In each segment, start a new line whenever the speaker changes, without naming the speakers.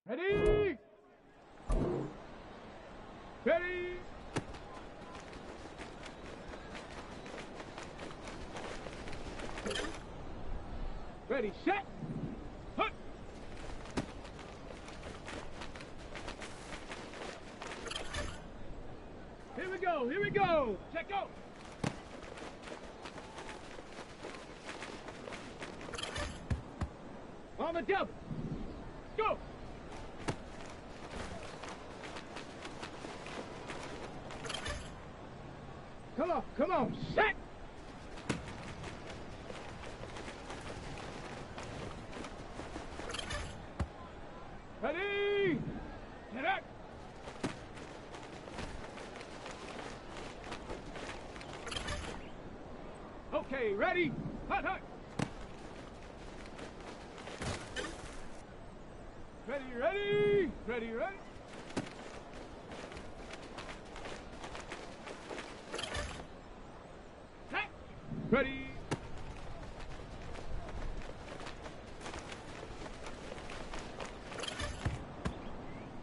Ready? Ready? Ready, set! Hut! Here we go! Check out! On the double! Go! Come on, set! Ready! Set up! Okay, ready? Hut, hut! Ready, ready! Ready, ready! Set! Ready!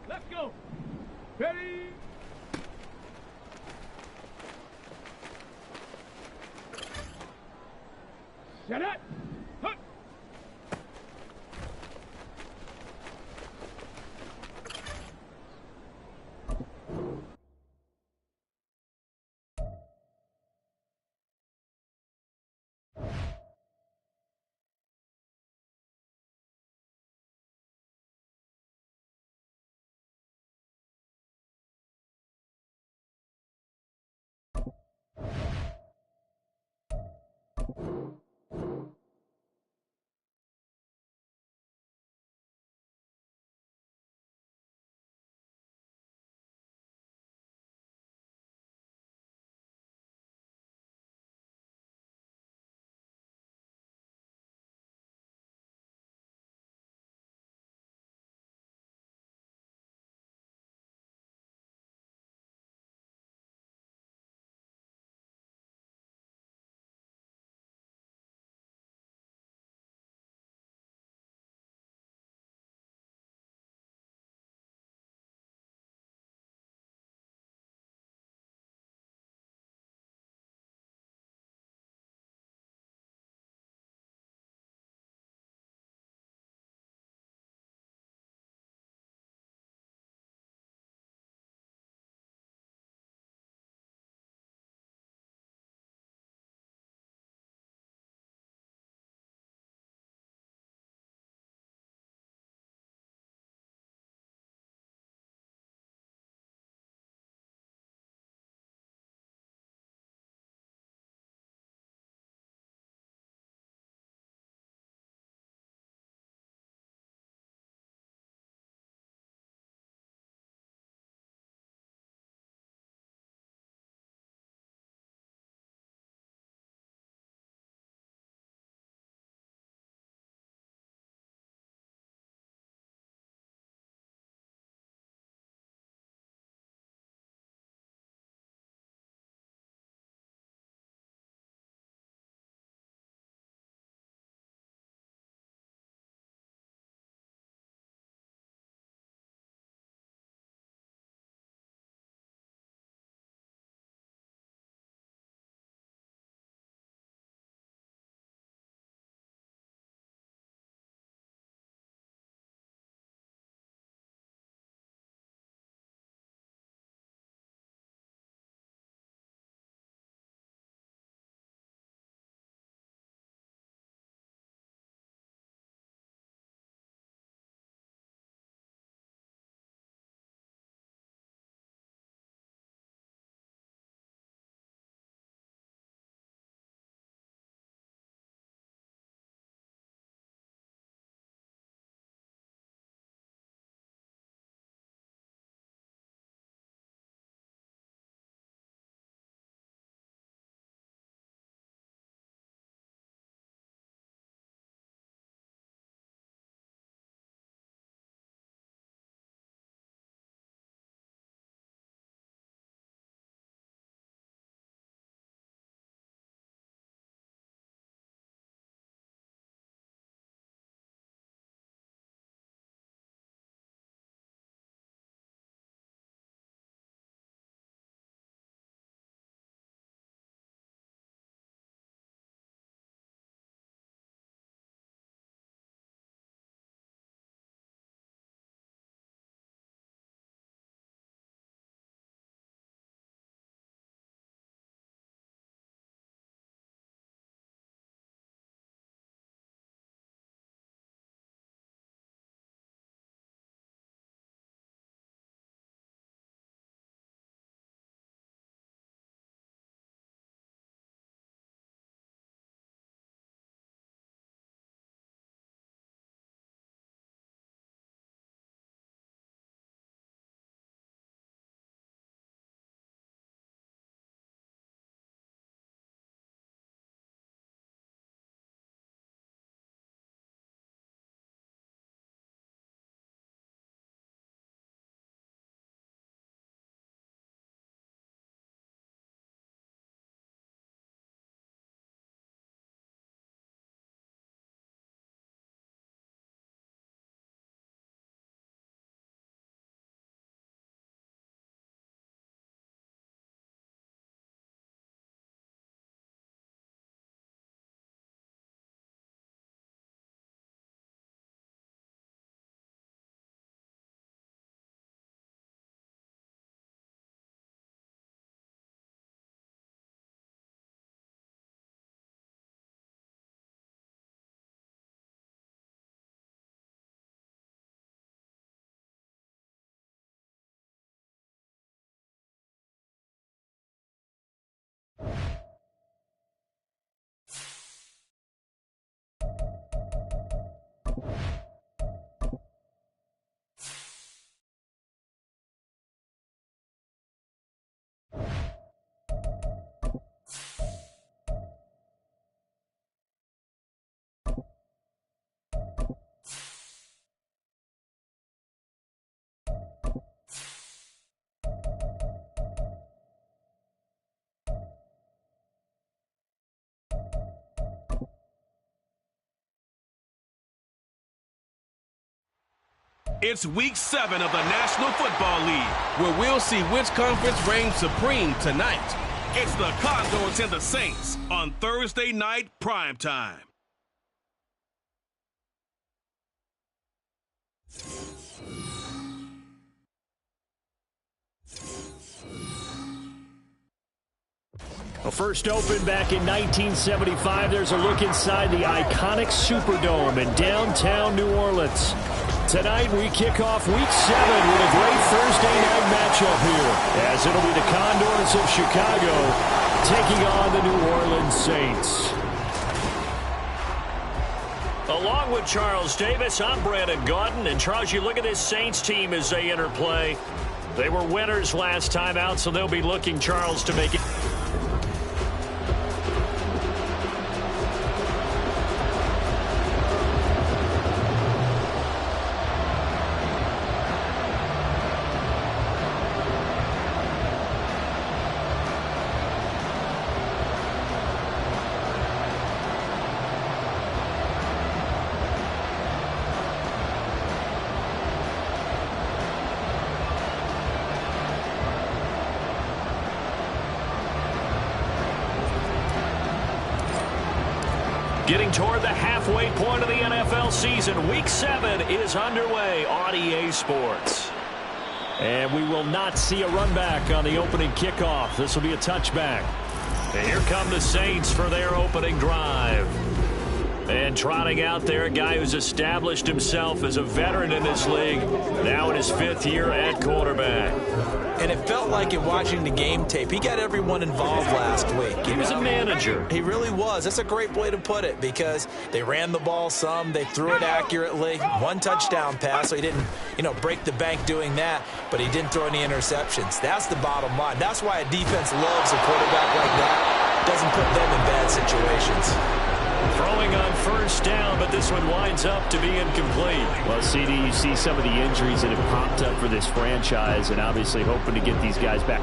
Let's go! Ready! Set up! Hut!
It's Week 7 of the National Football League, where we'll see which conference reigns supreme tonight. It's the Condors and the Saints on Thursday night primetime.
Well, first opened back in 1975. There's a look inside the iconic Superdome in downtown New Orleans. Tonight we kick off Week 7 with a great Thursday night matchup here, as it'll be the Condors of Chicago taking on the New Orleans Saints. Along with Charles Davis, I'm Brandon Gaudin. And Charles, you look at this Saints team as they enter play. They were winners last time out, so they'll be looking, Charles, to make it. Getting toward the halfway point of the NFL season, Week 7 is underway on EA Sports. And we will not see a run back on the opening kickoff. This will be a touchback. And here come the Saints for their opening drive. And trotting out there, a guy who's established himself as a veteran in this league, now in his 5th year at quarterback.
And it felt like in watching the game tape, he got everyone involved last week.
He was a manager.
He really was. That's a great way to put it, because they ran the ball some, they threw it accurately. 1 touchdown pass, so he didn't, break the bank doing that, but he didn't throw any interceptions. That's the bottom line. That's why a defense loves a quarterback like that. Doesn't put them in bad situations.
Throwing on first down, but this one winds up to be incomplete. Well, CD, you see some of the injuries that have popped up for this franchise, and obviously hoping to get these guys back.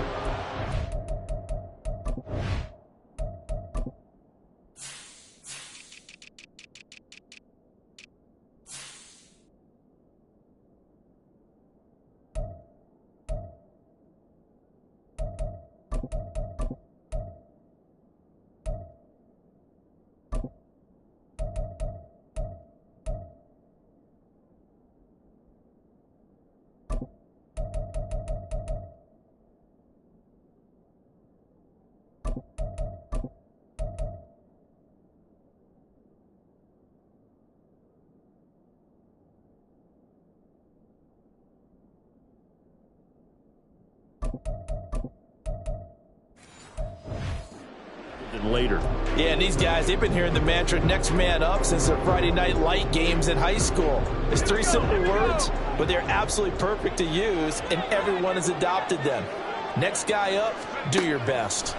Later.
Yeah, and these guys, they've been hearing the mantra next man up since their Friday night light games in high school. It's 3 simple words, but they're absolutely perfect to use, and everyone has adopted them. Next guy up, do your best.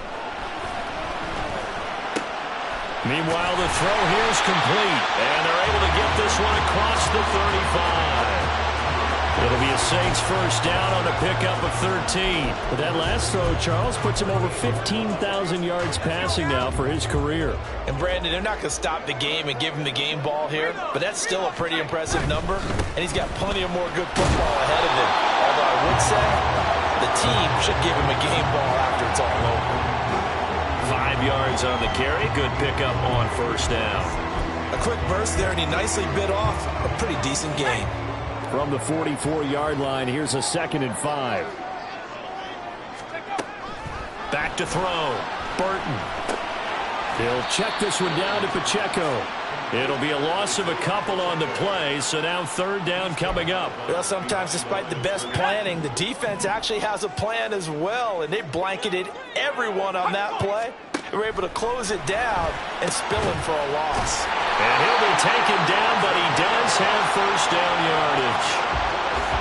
Meanwhile, the throw here is complete, and they're able to get this one across the 35. It'll be a Saints first down on a pickup of 13. But that last throw, Charles, puts him over 15,000 yards passing now for his career.
And Brandon, they're not going to stop the game and give him the game ball here, but that's still a pretty impressive number, and he's got plenty of more good football ahead of him. Although I would say the team should give him a game ball after it's all over.
5 yards on the carry. Good pickup on first down.
A quick burst there, and he nicely bit off a pretty decent gain.
From the 44-yard line, here's a 2nd and 5. Back to throw. Burton. He'll check this one down to Pacheco. It'll be a loss of a couple on the play, so now 3rd down coming up.
Well, sometimes despite the best planning, the defense actually has a plan as well, and they blanketed everyone on that play. They were able to close it down and spill him for a loss.
And he'll be taken down, but he does have first down yardage.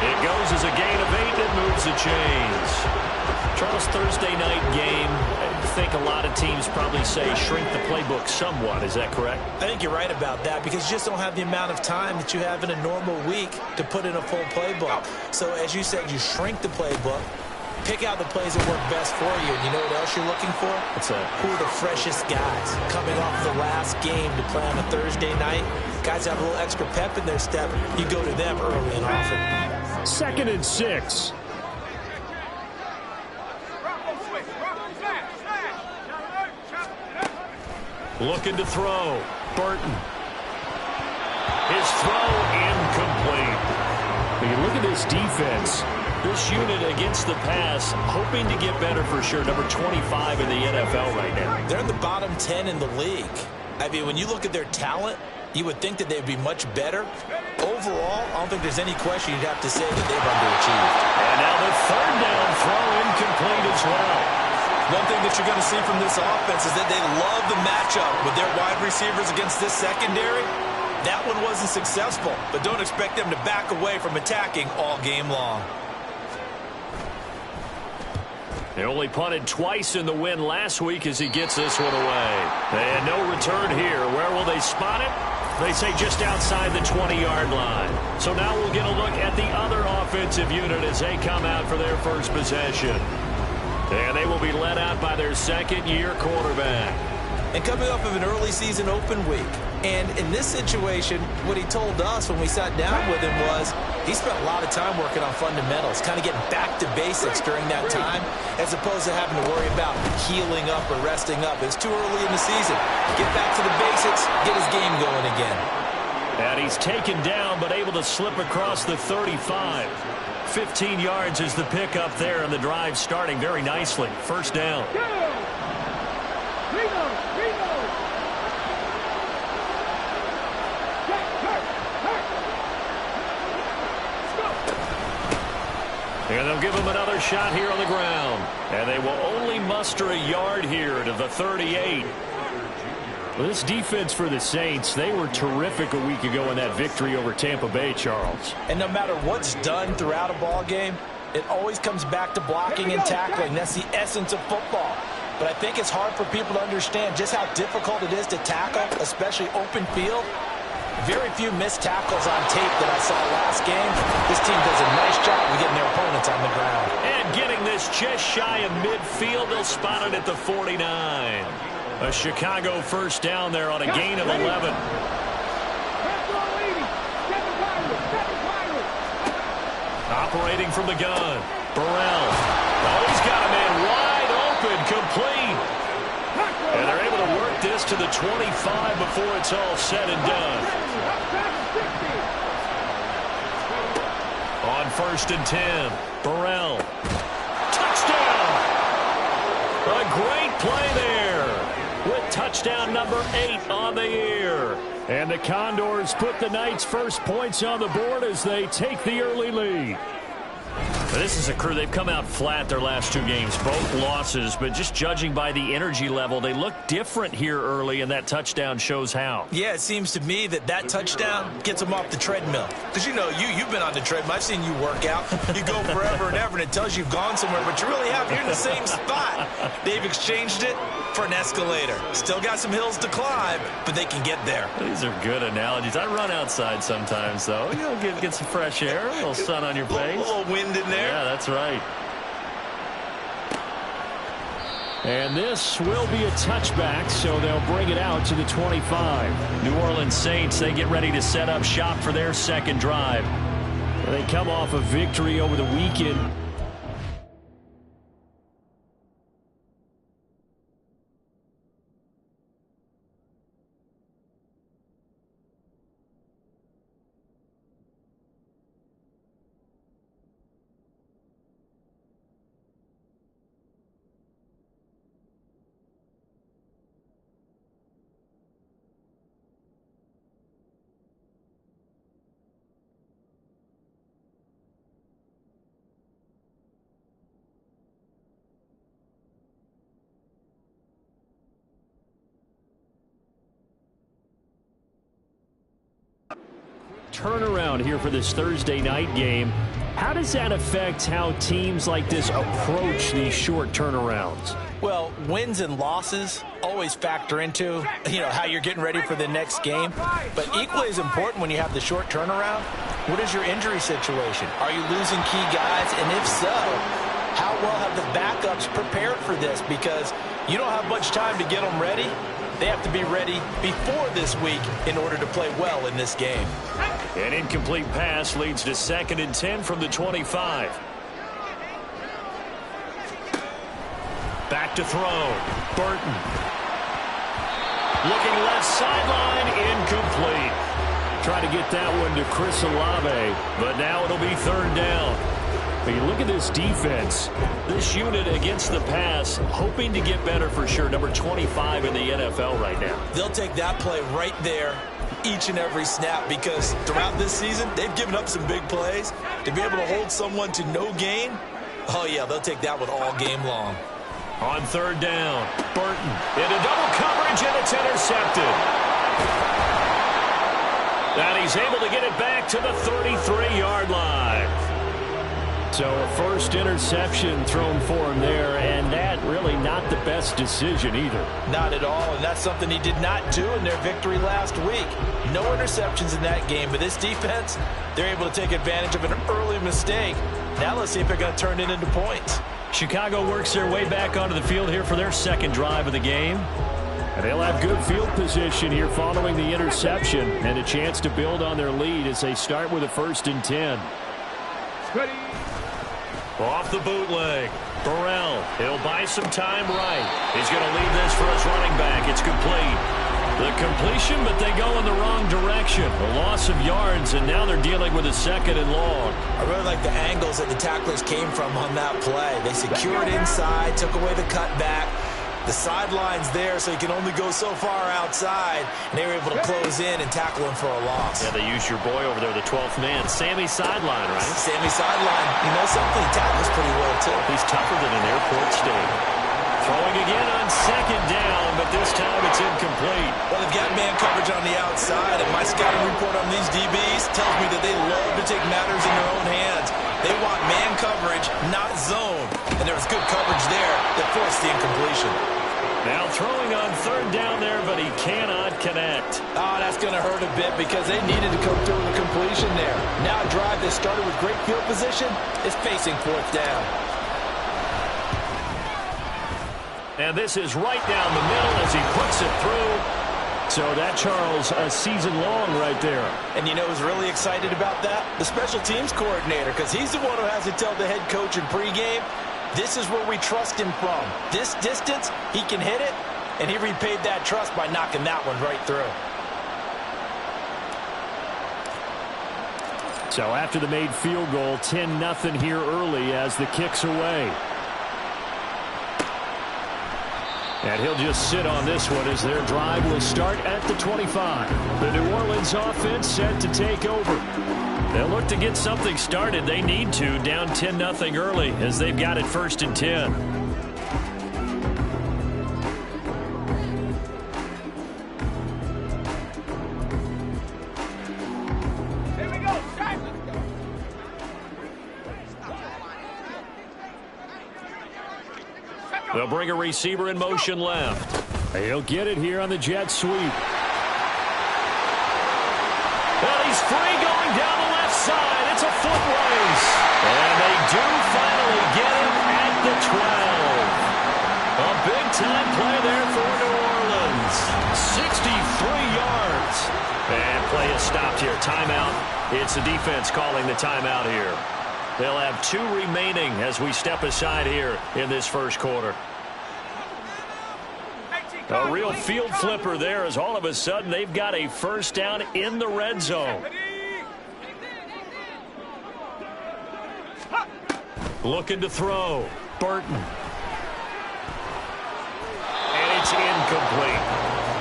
It goes as a gain of 8 that moves the chains. Charles, Thursday night game, I think a lot of teams probably say shrink the playbook somewhat. Is that correct?
I think you're right about that, because you just don't have the amount of time that you have in a normal week to put in a full playbook. So as you said, you shrink the playbook, pick out the plays that work best for you. And you know what else you're looking for?
What's that?
Who are the freshest guys coming off the last game to play on a Thursday night? guys have a little extra pep in their step, you go to them early and often.
2nd and 6. Looking to throw. Burton. His throw incomplete. When you look at this defense, this unit against the pass, hoping to get better for sure. Number 25 in the NFL right now.
They're in the bottom 10 in the league. I mean, when you look at their talent, you would think that they'd be much better. Overall, I don't think there's any question you'd have to say that they've underachieved.
And now the 3rd down throw incomplete as well.
One thing that you're going to see from this offense is that they love the matchup with their wide receivers against this secondary. That one wasn't successful, but don't expect them to back away from attacking all game long.
They only punted twice in the win last week as he gets this one away. And no return here. Where will they spot it? They say just outside the 20-yard line. So now we'll get a look at the other offensive unit as they come out for their first possession. And they will be led out by their 2nd-year quarterback.
And coming off of an early season open week. And in this situation, what he told us when we sat down with him was he spent a lot of time working on fundamentals, kind of getting back to basics during that time, as opposed to having to worry about healing up or resting up. It's too early in the season. Get back to the basics, get his game going again.
And he's taken down, but able to slip across the 35. 15 yards is the pickup there, and the drive starting very nicely. 1st down. And they'll give him another shot here on the ground. And they will only muster a yard here to the 38. Well, this defense for the Saints, they were terrific a week ago in that victory over Tampa Bay, Charles.
And no matter what's done throughout a ball game, it always comes back to blocking and tackling. That's the essence of football. But I think it's hard for people to understand just how difficult it is to tackle, especially open field. Very few missed tackles on tape that I saw last game. This team does a nice job of getting their opponents on the ground.
And getting this just shy of midfield, they'll spot it at the 49. A Chicago 1st down there on a gain of 11. Operating from the gun. Burrell. Oh, he's got a man wide open, complete. And they're able to work this to the 25 before it's all said and done. On 1st and 10, Burrell. Touchdown! A great play there with touchdown number 8 on the year. And the Condors put the Knights' first points on the board as they take the early lead. This is a crew, they've come out flat their last 2 games, both losses, but just judging by the energy level, they look different here early, and that touchdown shows how.
Yeah, it seems to me that touchdown gets them off the treadmill. Because, you know, you've been on the treadmill. I've seen you work out. You go forever and ever, and it tells you you've gone somewhere, but you really haven't. You're in the same spot. They've exchanged it for an escalator. Still got some hills to climb, but they can get there.
These are good analogies. I run outside sometimes, though. You know, get some fresh air, a little sun on your face.
A little wind in there.
Yeah, that's right. And this will be a touchback, so they'll bring it out to the 25. New Orleans Saints, they get ready to set up shop for their 2nd drive. They come off a victory over the weekend. Turnaround here for this Thursday night game. How does that affect how teams like this approach these short turnarounds?
Well, wins and losses always factor into, how you're getting ready for the next game. But equally as important when you have the short turnaround, what is your injury situation? Are you losing key guys? And if so, how well have the backups prepared for this? Because you don't have much time to get them ready. they have to be ready before this week in order to play well in this game.
An incomplete pass leads to 2nd and 10 from the 25. Back to throw. Burton. Looking left sideline, incomplete. Try to get that one to Chris Olave, but now it'll be 3rd down. But you look at this defense, this unit against the pass, hoping to get better for sure. Number 25 in the NFL right now.
They'll take that play right there each and every snap because throughout this season, they've given up some big plays. To be able to hold someone to no gain, oh yeah, they'll take that one all game long.
On 3rd down, Burton into double coverage, and it's intercepted. And he's able to get it back to the 33-yard line. So a first interception thrown for him there, and that really not the best decision either.
Not at all, and that's something he did not do in their victory last week. No interceptions in that game, but this defense, they're able to take advantage of an early mistake. Now let's see if they're going to turn it into points.
Chicago works their way back onto the field here for their 2nd drive of the game. And they'll have good field position here following the interception and a chance to build on their lead as they start with a 1st and 10.
Ready.
Off the bootleg. Burrell, he'll buy some time right. He's going to leave this for his running back. It's complete. The completion, but they go in the wrong direction. A loss of yards, and now they're dealing with a 2nd and long.
I really like the angles that the tacklers came from on that play. They secured inside, took away the cutback. The sideline's there, so he can only go so far outside, and they were able to close in and tackle him for a loss.
Yeah, they used your boy over there, the 12th man. Sammy Sideline, right?
Sammy Sideline. You know something? He tackles pretty well, too.
He's tougher than an airport stadium. Throwing again on 2nd down, but this time it's incomplete.
Well, they've got man coverage on the outside, and my scouting report on these DBs tells me that they love to take matters in their own hands. They want man coverage, not zone. And there was good coverage there that forced the incompletion.
Now throwing on 3rd down there, but he cannot connect.
Oh, that's going to hurt a bit because they needed to come through with a completion there. Now a drive that started with great field position is facing 4th down.
And this is right down the middle as he puts it through. So that, Charles, a season long right there.
And you know who's really excited about that? The special teams coordinator, because he's the one who has to tell the head coach in pregame, this is where we trust him from. This distance, he can hit it, and he repaid that trust by knocking that one right through.
So after the made field goal, 10-0 here early as the kick's away. And he'll just sit on this one as their drive will start at the 25. The New Orleans offense set to take over. They'll look to get something started. They need to, down 10-0 early as they've got it 1st and 10.
Here we go. Start.
They'll bring a receiver in motion left. He'll get it here on the jet sweep. Well, he's free going down the left side. It's a foot race. And they do finally get him at the 12. A big-time play there for New Orleans. 63 yards. And play is stopped here. Timeout. It's the defense calling the timeout here. They'll have 2 remaining as we step aside here in this 1st quarter. A real field flipper there as all of a sudden they've got a 1st down in the red zone. Looking to throw. Burton. And it's incomplete.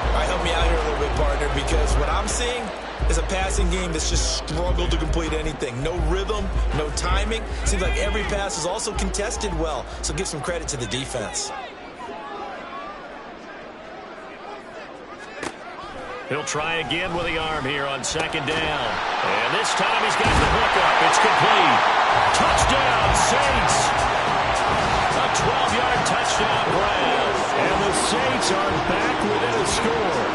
All right, help me out here a little bit, partner, because what I'm seeing is a passing game that's just struggled to complete anything. No rhythm, no timing. Seems like every pass is also contested well, so give some credit to the defense.
He'll try again with the arm here on 2nd down. And this time he's got the hook up. It's complete. Touchdown, Saints. A 12-yard touchdown grab. And the Saints are back within a score.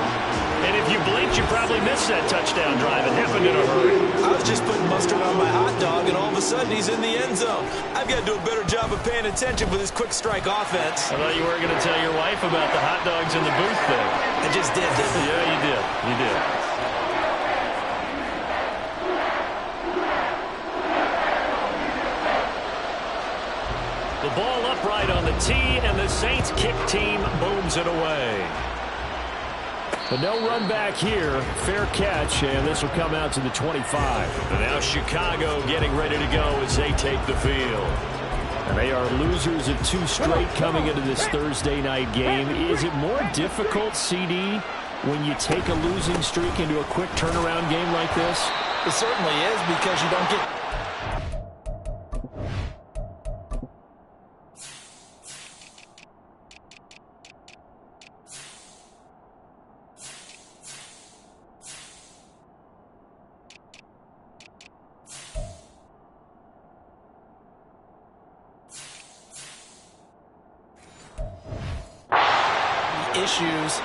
And if you blink Saints, you probably missed that touchdown drive. It happened in a hurry.
I was just putting mustard on my hot dog, and all of a sudden he's in the end zone. I've got to do a better job of paying attention with this quick strike offense.
I thought you were going to tell your wife about the hot dogs in the booth there.
I just did, didn't I?
Yeah, you did. You did. The ball upright on the tee, and the Saints kick team booms it away. But no run back here. Fair catch, and this will come out to the 25. And now Chicago getting ready to go as they take the field. And they are losers of 2 straight coming into this Thursday night game. Is it more difficult, CD, when you take a losing streak into a quick turnaround game like this?
It certainly is, because you don't get... issues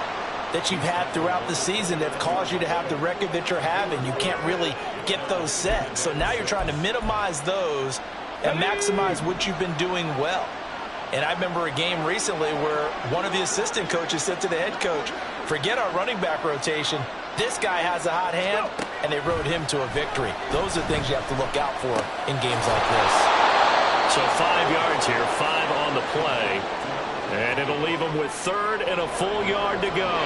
that you've had throughout the season that have caused you to have the record that you're having. You can't really get those set. So now you're trying to minimize those and maximize what you've been doing well. And I remember a game recently where one of the assistant coaches said to the head coach, forget our running back rotation. This guy has a hot hand, and they rode him to a victory. Those are things you have to look out for in games like this.
So 5 yards here, 5 on the play. And it'll leave him with 3rd and a full yard to go.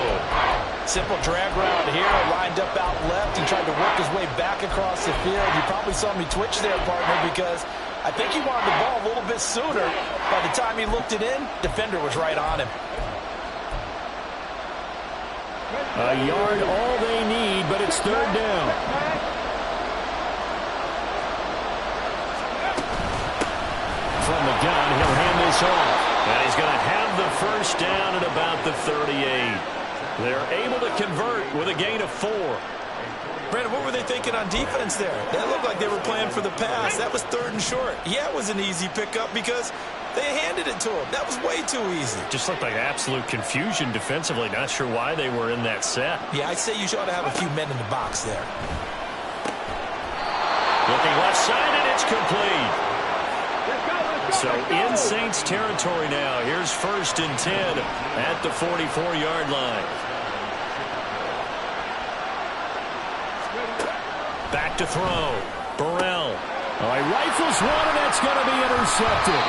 Simple drag route here, lined up out left. He tried to work his way back across the field. You probably saw me twitch there, partner, because I think he wanted the ball a little bit sooner. By the time he looked it in, defender was right on him.
A yard all they need, but it's 3rd down. From the gun, he'll hand this off. And he's going to have the first down at about the 38. They're able to convert with a gain of 4.
Brandon, what were they thinking on defense there? That looked like they were playing for the pass. That was 3rd and short. Yeah, it was an easy pickup because they handed it to him. That was way too easy.
Just looked like absolute confusion defensively. Not sure why they were in that set.
Yeah, I'd say you ought to have a few men in the box there.
Looking left side, and it's complete. So in Saints territory now. Here's 1st and 10 at the 44-yard line. Back to throw. Burrell. He rifles one, and that's going to be intercepted.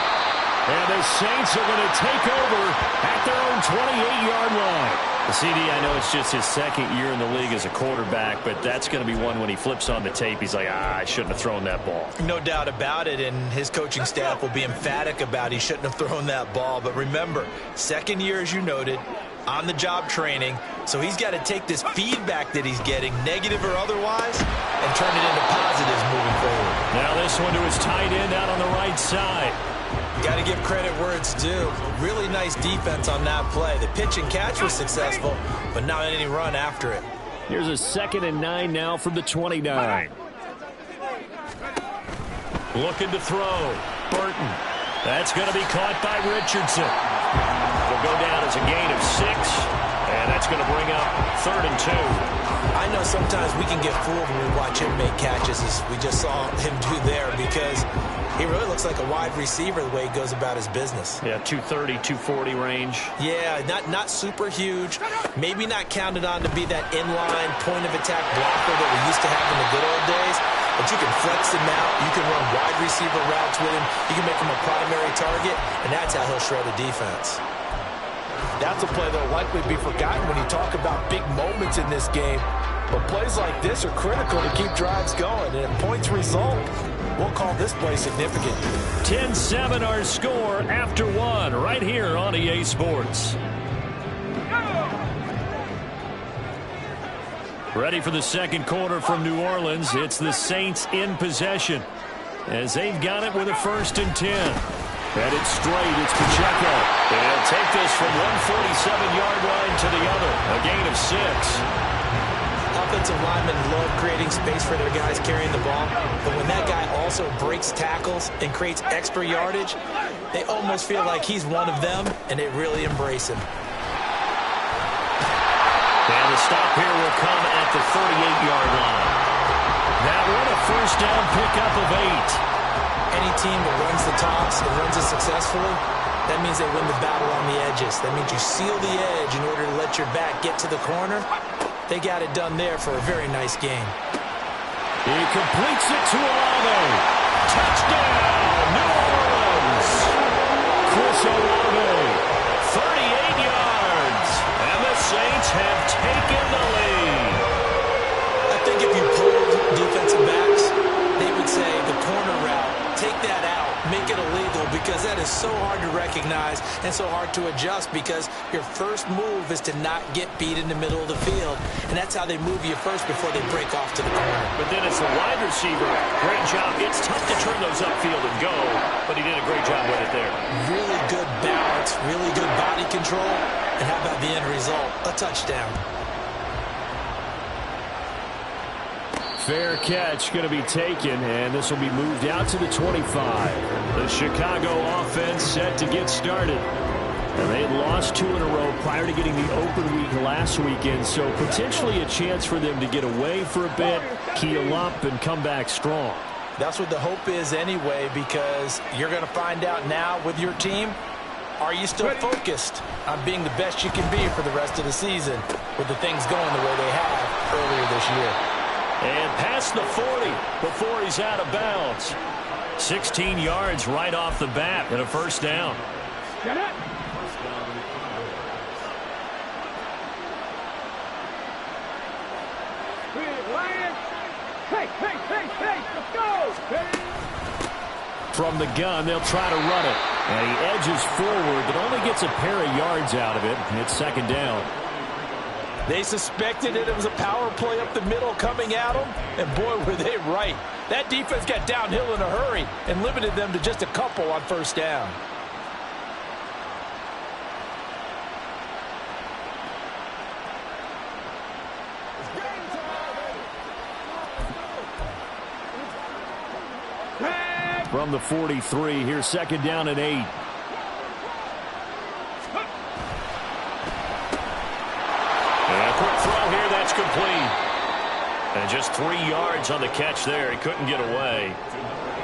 And the Saints are going to take over at their own 28-yard line. CD, I know it's just his 2nd year in the league as a quarterback, but that's going to be one when he flips on the tape, he's like, I shouldn't have thrown that ball.
No doubt about it, and his coaching staff will be emphatic about he shouldn't have thrown that ball. But remember, 2nd year, as you noted, on-the-job training, so he's got to take this feedback that he's getting, negative or otherwise, and turn it into positives moving forward.
Now this one to his tight end out on the right side.
Got to give credit where it's due. Really nice defense on that play. The pitch and catch was successful, but not any run after it.
Here's a 2nd and 9 now from the 29. Looking to throw. Burton. That's going to be caught by Richardson. Will go down as a gain of 6, and that's going to bring up 3rd and 2.
I know sometimes we can get fooled when we watch him make catches, as we just saw him do there, because he really looks like a wide receiver the way he goes about his business.
Yeah, 230, 240 range.
Yeah, not super huge. Maybe not counted on to be that inline point-of-attack blocker that we used to have in the good old days. But you can flex him out. You can run wide receiver routes with him. You can make him a primary target, and that's how he'll shred a defense. That's a play that will likely be forgotten when you talk about big moments in this game. But plays like this are critical to keep drives going. And if points result, we'll call this play significant.
10-7 our score after 1 right here on EA Sports. Ready for the 2nd quarter from New Orleans. It's the Saints in possession as they've got it with a 1st and 10. Headed straight, it's Pacheco. And he'll take this from 147-yard line to the other. A gain of 6.
Offensive linemen love creating space for their guys carrying the ball. But when that guy also breaks tackles and creates extra yardage, they almost feel like he's one of them, and they really embrace him.
And the stop here will come at the 38-yard line. That one a first down pickup of 8.
Any team that runs the toss and runs it successfully, that means they win the battle on the edges. That means you seal the edge in order to let your back get to the corner. They got it done there for a very nice game.
He completes it to Olave. Touchdown, New Orleans. Chris Olave, 38 yards. And the Saints have taken the lead.
I think if you pulled defensive backs, they would say the corner route, take that out, make it illegal, because that is so hard to recognize and so hard to adjust, because your first move is to not get beat in the middle of the field, and that's how they move you first before they break off to the corner.
But then it's the wide receiver. Great job. It's tough to turn those upfield and go, but he did a great job with it there.
Really good balance, really good body control, and how about the end result? A touchdown.
Fair catch going to be taken, and this will be moved out to the 25. The Chicago offense set to get started. And they had lost 2 in a row prior to getting the open week last weekend, so potentially a chance for them to get away for a bit, keel up, and come back strong.
That's what the hope is anyway, because you're going to find out now with your team, are you still focused on being the best you can be for the rest of the season with the things going the way they have earlier this year.
And past the 40 before he's out of bounds. 16 yards right off the bat and a first down.
Get it. Lions. Hey, let's go.
From the gun, they'll try to run it. And he edges forward, but only gets a pair of yards out of it. And it's second down.
They suspected it was a power play up the middle coming at them, and boy, were they right. That defense got downhill in a hurry and limited them to just a couple on first down.
From the 43, here's second down and 8. Complete. And just 3 yards on the catch there. He couldn't get away.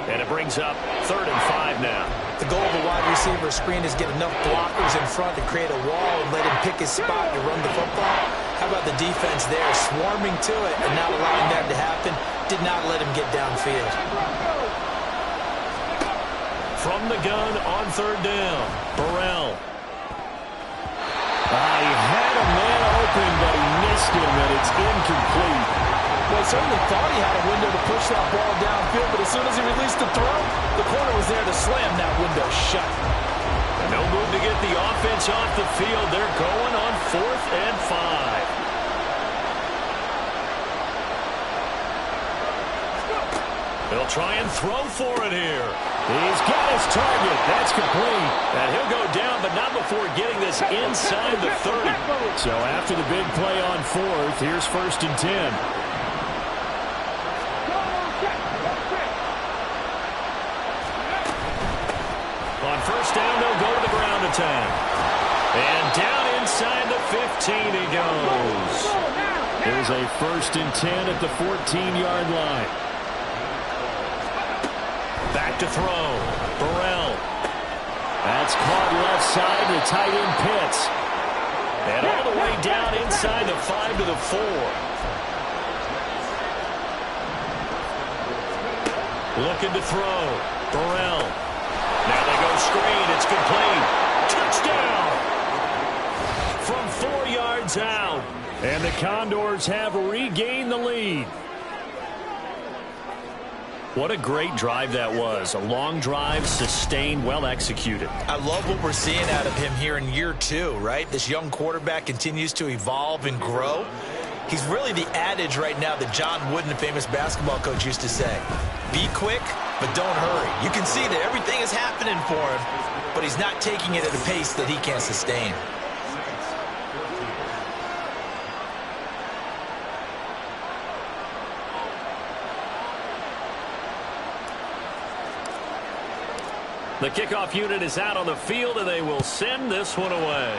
And it brings up 3rd and 5 now.
The goal of a wide receiver screen is get enough blockers in front to create a wall and let him pick his spot to run the football. How about the defense there, swarming to it and not allowing that to happen? Did not let him get downfield.
From the gun on 3rd down, Burrell. He had a man open, but he missed him, and it's incomplete.
Well, he certainly thought he had a window to push that ball downfield, but as soon as he released the throw, the corner was there to slam that window shut.
No move to get the offense off the field. They're going on 4th and 5. They'll try and throw for it here. He's got his target. That's complete. And he'll go down, but not before getting this inside the 30. So after the big play on 4th, here's 1st and 10. On first down, they'll go to the ground attack. And down inside the 15 he goes. There's a 1st and 10 at the 14-yard line. Back to throw. Burrell. That's caught left side to tight end Pitts. And all the way down inside the 5 to the 4. Looking to throw. Burrell. Now they go screen. It's complete. Touchdown. From 4 yards out. And the Condors have regained the lead. What a great drive that was. A long drive, sustained, well executed.
I love what we're seeing out of him here in year 2, right? This young quarterback continues to evolve and grow. He's really the adage right now that John Wooden, a famous basketball coach, used to say. Be quick, but don't hurry. You can see that everything is happening for him, but he's not taking it at a pace that he can't sustain.
The kickoff unit is out on the field, and they will send this one away.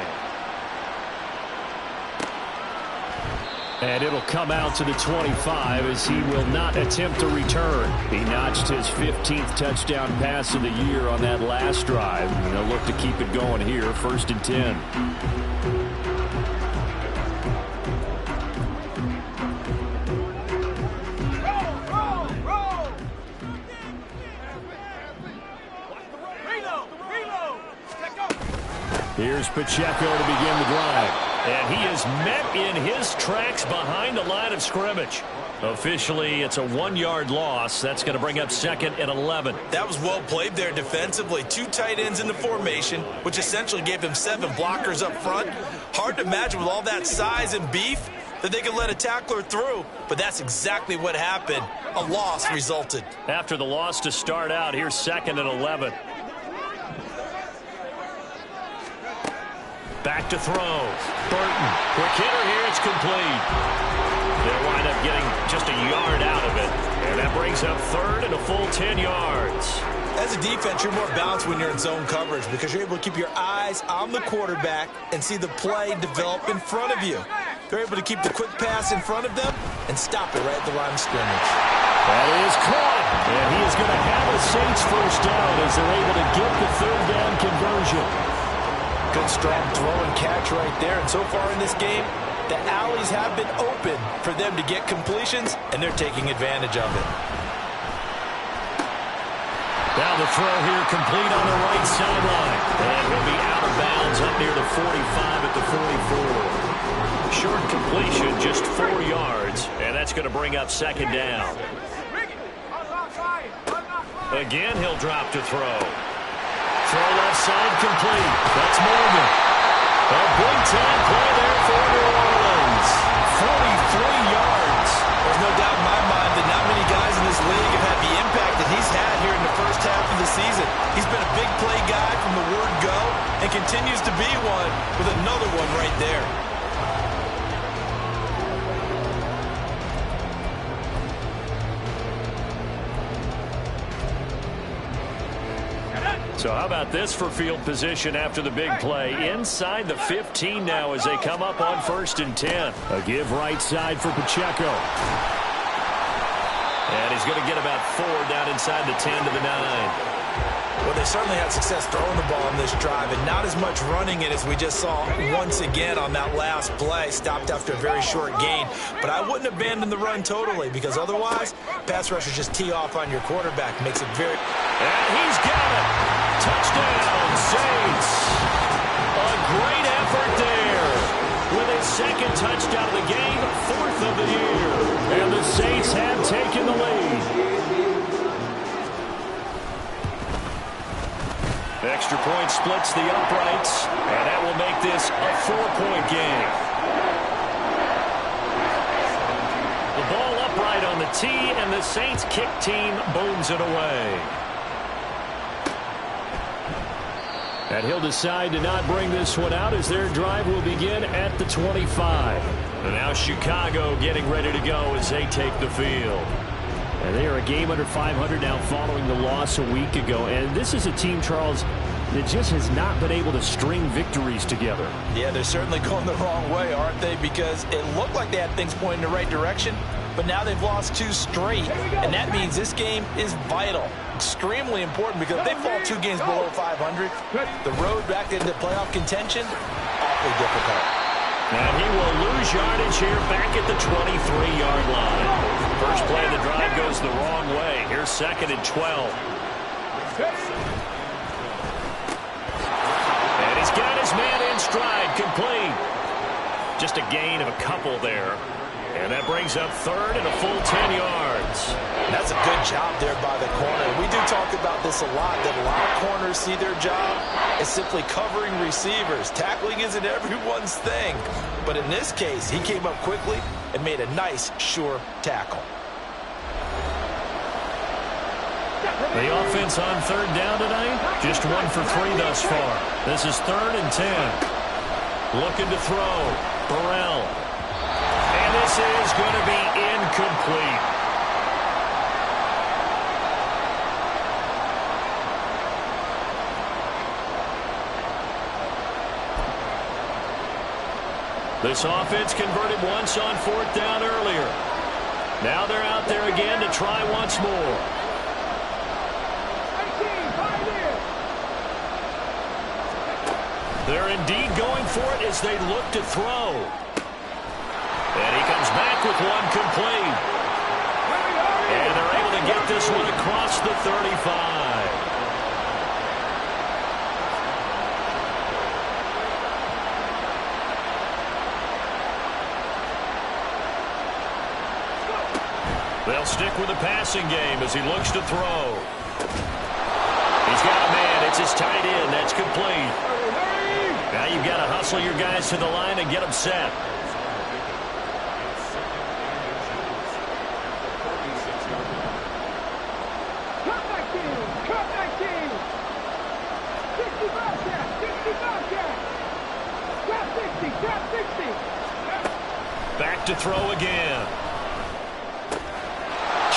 And it'll come out to the 25 as he will not attempt to return. He notched his 15th touchdown pass of the year on that last drive. And they'll look to keep it going here, 1st and 10. Here's Pacheco to begin the drive. And he is met in his tracks behind the line of scrimmage. Officially, it's a 1-yard loss. That's going to bring up 2nd and 11.
That was well played there defensively. 2 tight ends in the formation, which essentially gave them 7 blockers up front. Hard to imagine with all that size and beef that they could let a tackler through, but that's exactly what happened. A loss resulted.
After the loss to start out, here's 2nd and 11. Back to throw. Burton. Quick hitter here. It's complete. They'll wind up getting just a yard out of it. And that brings up 3rd and a full 10 yards.
As a defense, you're more balanced when you're in zone coverage because you're able to keep your eyes on the quarterback and see the play develop in front of you. They're able to keep the quick pass in front of them and stop it right at the line of scrimmage.
That is caught. And he is going to have a Saints first down as they're able to get the 3rd down conversion.
Good strong throw and catch right there. And so far in this game, the alleys have been open for them to get completions, and they're taking advantage of it.
Down the throw here, complete on the right sideline. And he'll be out of bounds up near the 45 at the 44. Short completion, just 4 yards, and that's going to bring up 2nd down. Again, he'll drop to throw. Throw left side complete. That's Morgan. A big time play there for New Orleans. 43 yards.
There's no doubt in my mind that not many guys in this league have had the impact that he's had here in the first half of the season. He's been a big play guy from the word go and continues to be one with another one right there.
So how about this for field position after the big play? Inside the 15 now as they come up on 1st and 10. A give right side for Pacheco. And he's going to get about 4 down inside the 10 to the 9.
Well, they certainly had success throwing the ball on this drive, and not as much running it as we just saw once again on that last play. Stopped after a very short gain. But I wouldn't abandon the run totally, because otherwise, pass rushers just tee off on your quarterback. Makes it very...
And he's got it. Touchdown, Saints. A great effort there. With his 2nd touchdown of the game, 4th of the year. And the Saints have taken the lead. Extra point splits the uprights, and that will make this a 4-point game. The ball upright on the tee, and the Saints kick team booms it away. And he'll decide to not bring this one out as their drive will begin at the 25. And now Chicago getting ready to go as they take the field. And they are a game under 500 now following the loss a week ago. And this is a team, Charles, that just has not been able to string victories together.
Yeah, they're certainly going the wrong way, aren't they? Because it looked like they had things pointing in the right direction, but now they've lost 2 straight. And that means this game is vital. Extremely important because if they fall 2 games below 500, the road back into playoff contention, awfully difficult.
And he will lose yardage here back at the 23-yard line. First play of the drive goes the wrong way. Here's 2nd and 12. And he's got his man in stride, complete. Just a gain of a couple there. And that brings up 3rd and a full 10 yards.
That's a good job there by the corner. We do talk about this a lot, that a lot of corners see their job as simply covering receivers. Tackling isn't everyone's thing. But in this case, he came up quickly and made a nice, sure tackle.
The offense on 3rd down tonight, just 1 for 3 thus far. This is 3rd and 10. Looking to throw. Burrell. And this is going to be incomplete. This offense converted once on 4th down earlier. Now they're out there again to try once more. They're indeed going for it as they look to throw. And he comes back with one complete. And they're able to get this one across the 35. They'll stick with the passing game as he looks to throw. He's got a man. It's his tight end. That's complete. Now you've got to hustle your guys to the line and get them set. Back to throw again.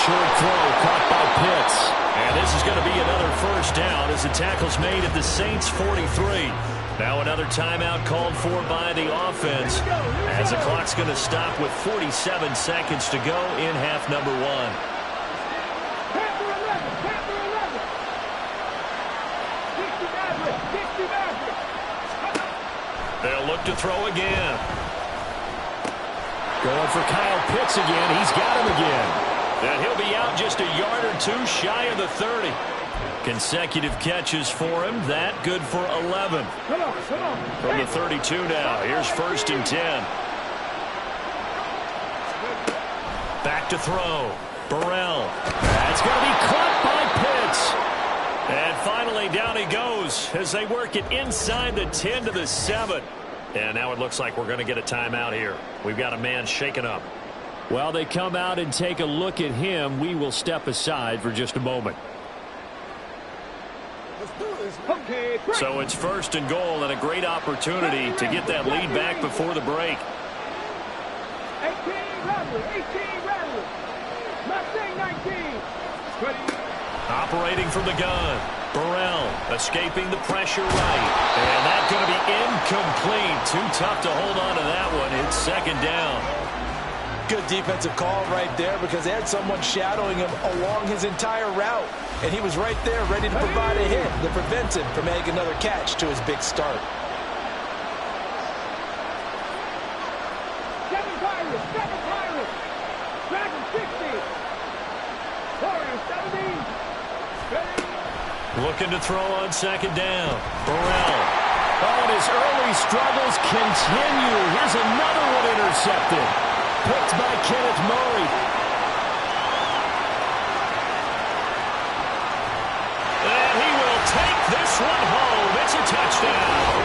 Short throw caught by Pitts. And this is going to be another first down as the tackle's made at the Saints' 43. Now another timeout called for by the offense as the clock's going to stop with 47 seconds to go in half number 1. They'll look to throw again. Going for Kyle Pitts again. He's got him again. And he'll be out just a yard or two shy of the 30. Consecutive catches for him. That good for 11. From the 32 now. Here's 1st and 10. Back to throw. Burrell. That's going to be caught by Pitts. And finally down he goes as they work it inside the 10 to the 7. And now it looks like we're going to get a timeout here. We've got a man shaken up. While they come out and take a look at him, we will step aside for just a moment. So it's 1st and goal and a great opportunity to get that lead back before the break.
18 Rattler. Mustang 19.
Operating from the gun. Burrell escaping the pressure right. And that's going to be incomplete. Too tough to hold on to that one. It's 2nd down.
Good defensive call right there because they had someone shadowing him along his entire route. And he was right there ready to provide a hit that prevents him from making another catch to his big start.
7 Pirates. Dragon 60. Warriors 70.
Looking to throw on 2nd down. Burrell. Oh, and his early struggles continue. Here's another one intercepted. Picked by Kenneth Murray. And he will take this one home. It's a touchdown.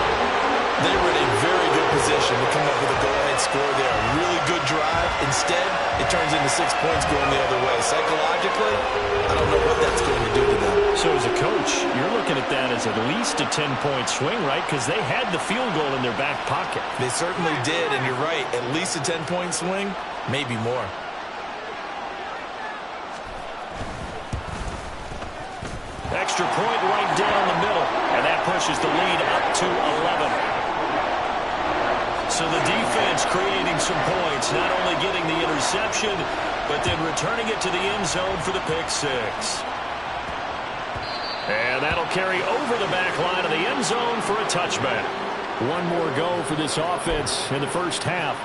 They were in a very good position to come up with a go-ahead score there. A really good drive. Instead, it turns into 6 points going the other way. Psychologically, I don't know what that's going to do to them.
So as a coach, you're looking at that as at least a 10-point swing, right? Because they had the field goal in their back pocket.
They certainly did, and you're right. At least a 10-point swing, maybe more.
Extra point right down the middle, and that pushes the lead up to 11. So the defense creating some points, not only getting the interception, but then returning it to the end zone for the pick 6. And that'll carry over the back line of the end zone for a touchback. One more go for this offense in the first half.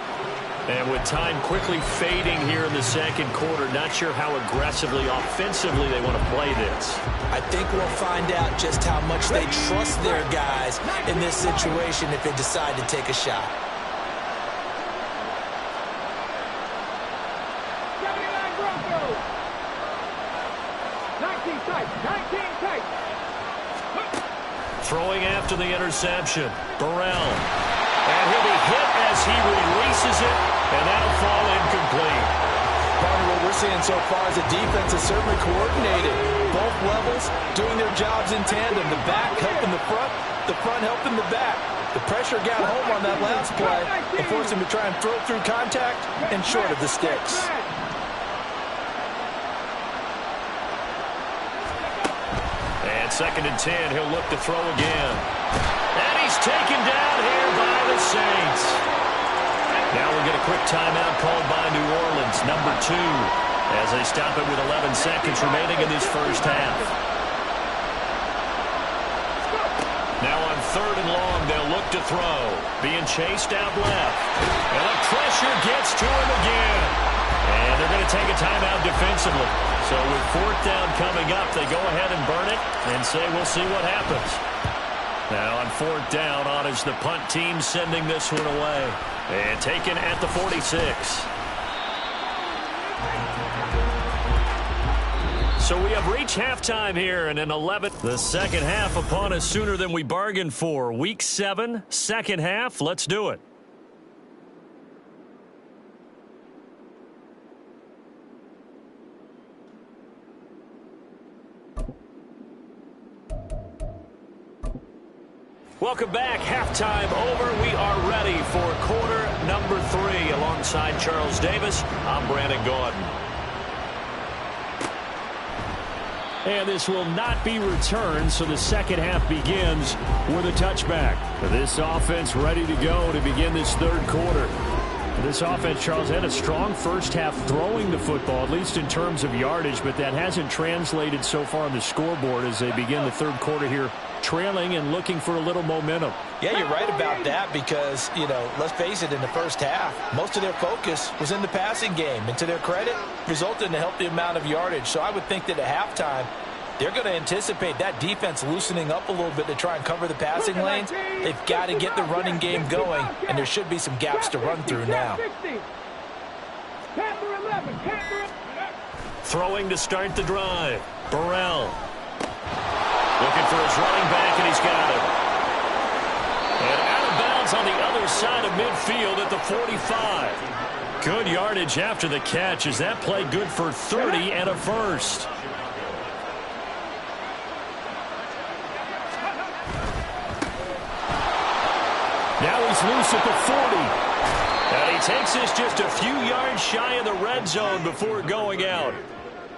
And with time quickly fading here in the 2nd quarter, not sure how aggressively, offensively they want to play this.
I think we'll find out just how much they trust their guys in this situation if they decide to take a shot.
79 Broncos. 19 tight.
Throwing after the interception. Burrell. And he'll be hit as he releases it, and that'll fall incomplete.
Partner, what we're seeing so far is the defense is certainly coordinated. Both levels doing their jobs in tandem. The back helping the front helping the back. The pressure got home on that last play and forced him to try and throw through contact and short of the sticks.
And 2nd and 10, he'll look to throw again. And he's taken down here by the Saints. Now we'll get a quick timeout called by New Orleans, number 2, as they stop it with 11 seconds remaining in this first half. Now on 3rd and long, they'll look to throw. Being chased out left. And the pressure gets to him again. And they're going to take a timeout defensively. So with 4th down coming up, they go ahead and burn it and say we'll see what happens. Now on 4th down, on is the punt team sending this one away. And taken at the 46. So we have reached halftime here in an 11th. The second half upon us sooner than we bargained for. Week 7, second half. Let's do it. Welcome back. Halftime over. We are ready for quarter number 3. Alongside Charles Davis, I'm Brandon Gaudin. And this will not be returned, so the second half begins with a touchback. This offense ready to go to begin this third quarter. This offense, Charles, had a strong first half throwing the football, at least in terms of yardage, but that hasn't translated so far on the scoreboard as they begin the third quarter here, trailing and looking for a little momentum.
Yeah, you're right about that because, you know, let's face it, in the first half, most of their focus was in the passing game. And to their credit, resulted in a healthy amount of yardage. So I would think that at halftime, they're going to anticipate that defense loosening up a little bit to try and cover the passing lanes. They've got to get the running game going, and there should be some gaps to run through now.
Throwing to start the drive. Burrell. Looking for his running back, and he's got it. And out of bounds on the other side of midfield at the 45. Good yardage after the catch as that play good for 30 and a first. Now he's loose at the 40. And he takes this just a few yards shy of the red zone before going out.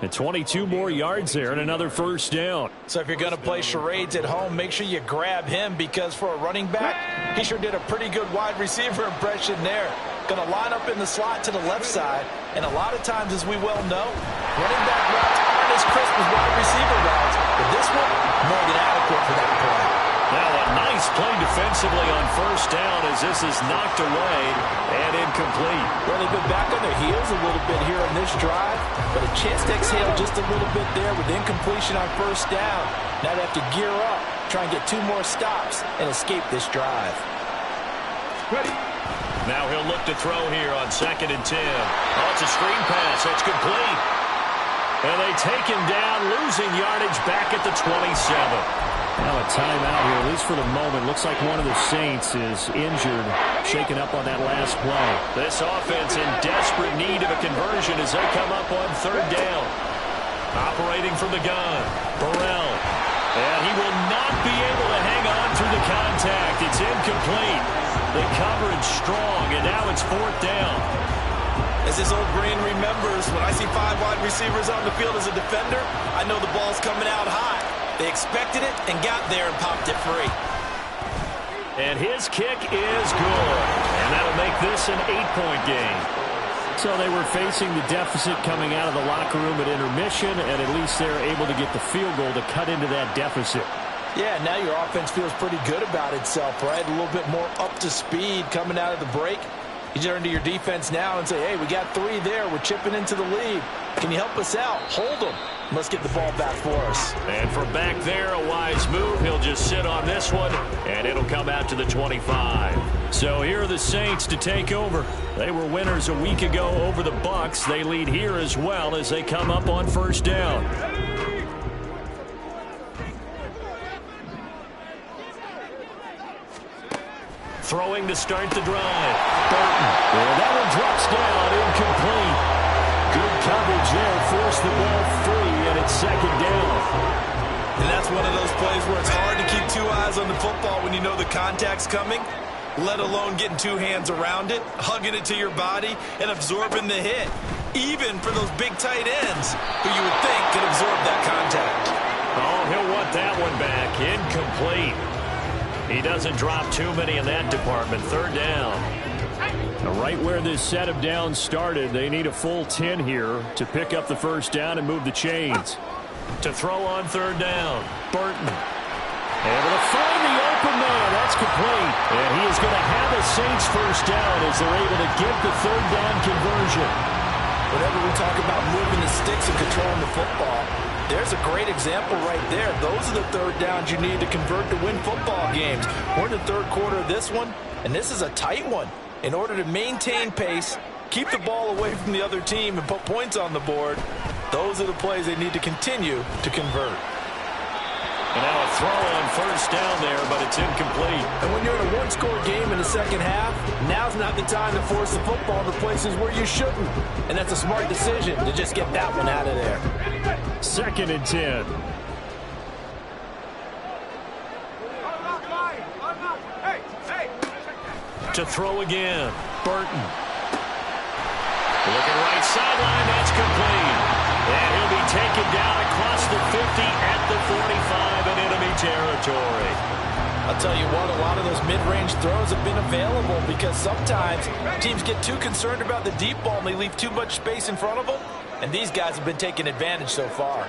And 22 more yards there and another first down.
So if you're going to play charades at home, make sure you grab him because for a running back, he sure did a pretty good wide receiver impression there. Going to line up in the slot to the left side. And a lot of times, as we well know, running back routes aren't as crisp as wide receiver routes. But this one, more than adequate for that play.
Now a nice play defensively on first down as this is knocked away and incomplete.
Well, they've been back on their heels a little bit here on this drive, but a chance to exhale just a little bit there with incompletion on first down. Now they have to gear up, try and get 2 more stops and escape this drive.
Now he'll look to throw here on 2nd and 10. Oh, it's a screen pass. That's complete. And they take him down, losing yardage back at the 27. Now a timeout here, at least for the moment. Looks like one of the Saints is injured, shaken up on that last play. This offense in desperate need of a conversion as they come up on 3rd down. Operating from the gun, Burrell. And he will not be able to hang on through the contact. It's incomplete. The coverage strong, and now it's 4th down.
As his old brain remembers, when I see 5 wide receivers on the field as a defender, I know the ball's coming out high. They expected it and got there and popped it free.
And his kick is good. And that'll make this an 8-point game. So they were facing the deficit coming out of the locker room at intermission, and at least they're able to get the field goal to cut into that deficit.
Yeah, now your offense feels pretty good about itself, right? A little bit more up to speed coming out of the break. You turn to your defense now and say, hey, we got 3 there. We're chipping into the lead. Can you help us out? Hold them. Let's get the ball back for us.
And from back there, a wise move. He'll just sit on this one, and it'll come out to the 25. So here are the Saints to take over. They were winners a week ago over the Bucs. They lead here as well as they come up on first down. Throwing to start the drive. Burton. And that one drops down, incomplete. Good coverage there, forced the ball free, and it's 2nd down.
And that's one of those plays where it's hard to keep 2 eyes on the football when you know the contact's coming, let alone getting 2 hands around it, hugging it to your body, and absorbing the hit, even for those big tight ends who you would think could absorb that contact.
Oh, he'll want that one back. Incomplete. He doesn't drop too many in that department. 3rd down. Right where this set of downs started, they need a full 10 here to pick up the first down and move the chains. To throw on third down, Burton. Able to find the open man. That's complete. And he is going to have a Saints first down as they're able to get the third down conversion.
Whenever we talk about moving the sticks and controlling the football, there's a great example right there. Those are the third downs you need to convert to win football games. We're in the third quarter of this one, and this is a tight one. In order to maintain pace, keep the ball away from the other team, and put points on the board, those are the plays they need to continue to convert.
And now a throw on first down there, but it's incomplete.
And when you're in a one-score game in the second half, now's not the time to force the football to places where you shouldn't. And that's a smart decision to just get that one out of there.
2nd and 10. To throw again, Burton. Looking right sideline, that's complete. And he'll be taken down across the 50 at the 45 in enemy territory.
I'll tell you what, a lot of those mid-range throws have been available because sometimes teams get too concerned about the deep ball and they leave too much space in front of them. And these guys have been taking advantage so far.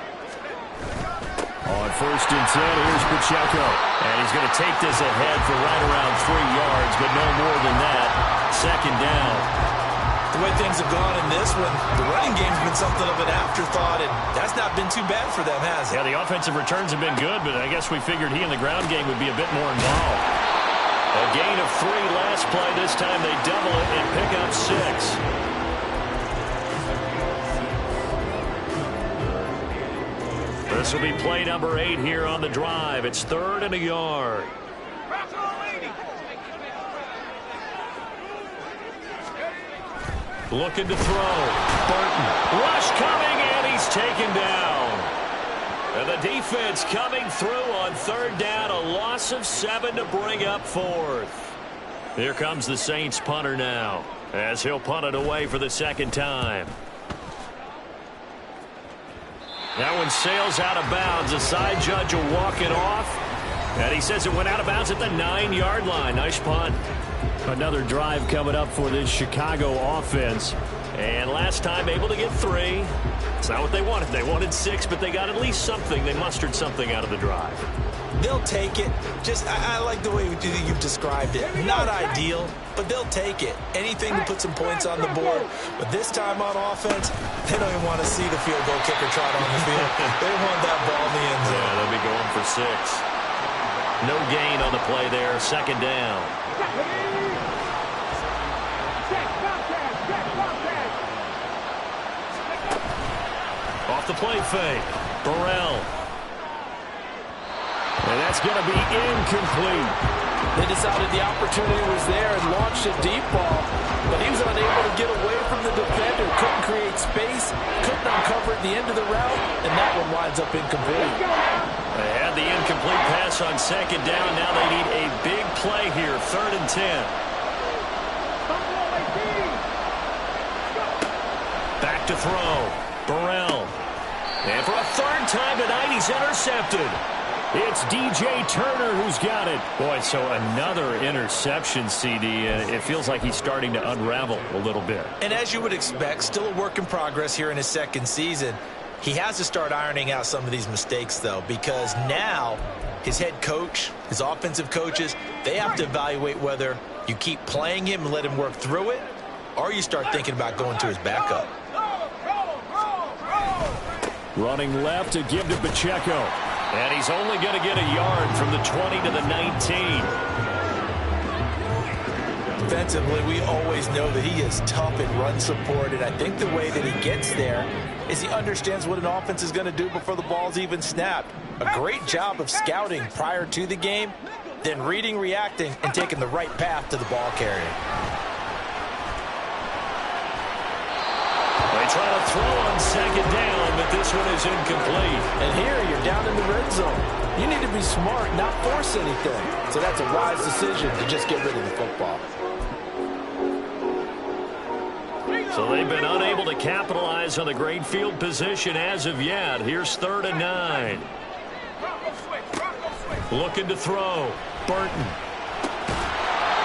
On 1st and 10, here's Pacheco. And he's going to take this ahead for right around 3 yards, but no more than that. 2nd down.
The way things have gone in this one, the running game's been something of an afterthought, and that's not been too bad for them, has it?
Yeah, the offensive returns have been good, but I guess we figured he in the ground game would be a bit more involved. A gain of 3 last play. This time they double it and pick up 6. This will be play number 8 here on the drive. It's 3rd and a yard. Looking to throw. Burton. Rush coming, and he's taken down. And the defense coming through on 3rd down. A loss of 7 to bring up 4th. Here comes the Saints punter now, as he'll punt it away for the 2nd time. That one sails out of bounds. The side judge will walk it off. And he says it went out of bounds at the 9-yard line. Nice punt. Another drive coming up for this Chicago offense. And last time able to get 3. It's not what they wanted. They wanted 6, but they got at least something. They mustered something out of the drive.
They'll take it. I like the way you've described it. Not ideal, but they'll take it. Anything to put some points on the board. But this time on offense, they don't even want to see the field goal kicker trot on the field. They want that ball in the end zone.
Yeah, they'll be going for 6. No gain on the play there. 2nd down. Off the play fake. Burrell. And that's going to be incomplete.
They decided the opportunity was there and launched a deep ball, but he was unable to get away from the defender, couldn't create space, couldn't uncover at the end of the route, and that one winds up incomplete.
They had the incomplete pass on 2nd down. Now they need a big play here, 3rd and 10. Back to throw. Burrell. And for a 3rd time tonight, he's intercepted. It's DJ Turner who's got it. Boy, so another interception, CD, and it feels like he's starting to unravel a little bit.
And as you would expect, still a work in progress here in his 2nd season. He has to start ironing out some of these mistakes, though, because now his head coach, his offensive coaches, they have to evaluate whether you keep playing him and let him work through it, or you start thinking about going to his backup.
Running left to give to Pacheco. And he's only going to get a yard from the 20 to the 19.
Defensively, we always know that he is tough in run support, and I think the way that he gets there is he understands what an offense is going to do before the ball's even snapped. A great job of scouting prior to the game, then reading, reacting, and taking the right path to the ball carrier.
They try to throw on 2nd down, but this one is incomplete.
And here you're down in the red zone. You need to be smart, not force anything. So that's a wise decision to just get rid of the football.
So they've been unable to capitalize on the great field position as of yet. Here's 3rd and 9. Looking to throw. Burton.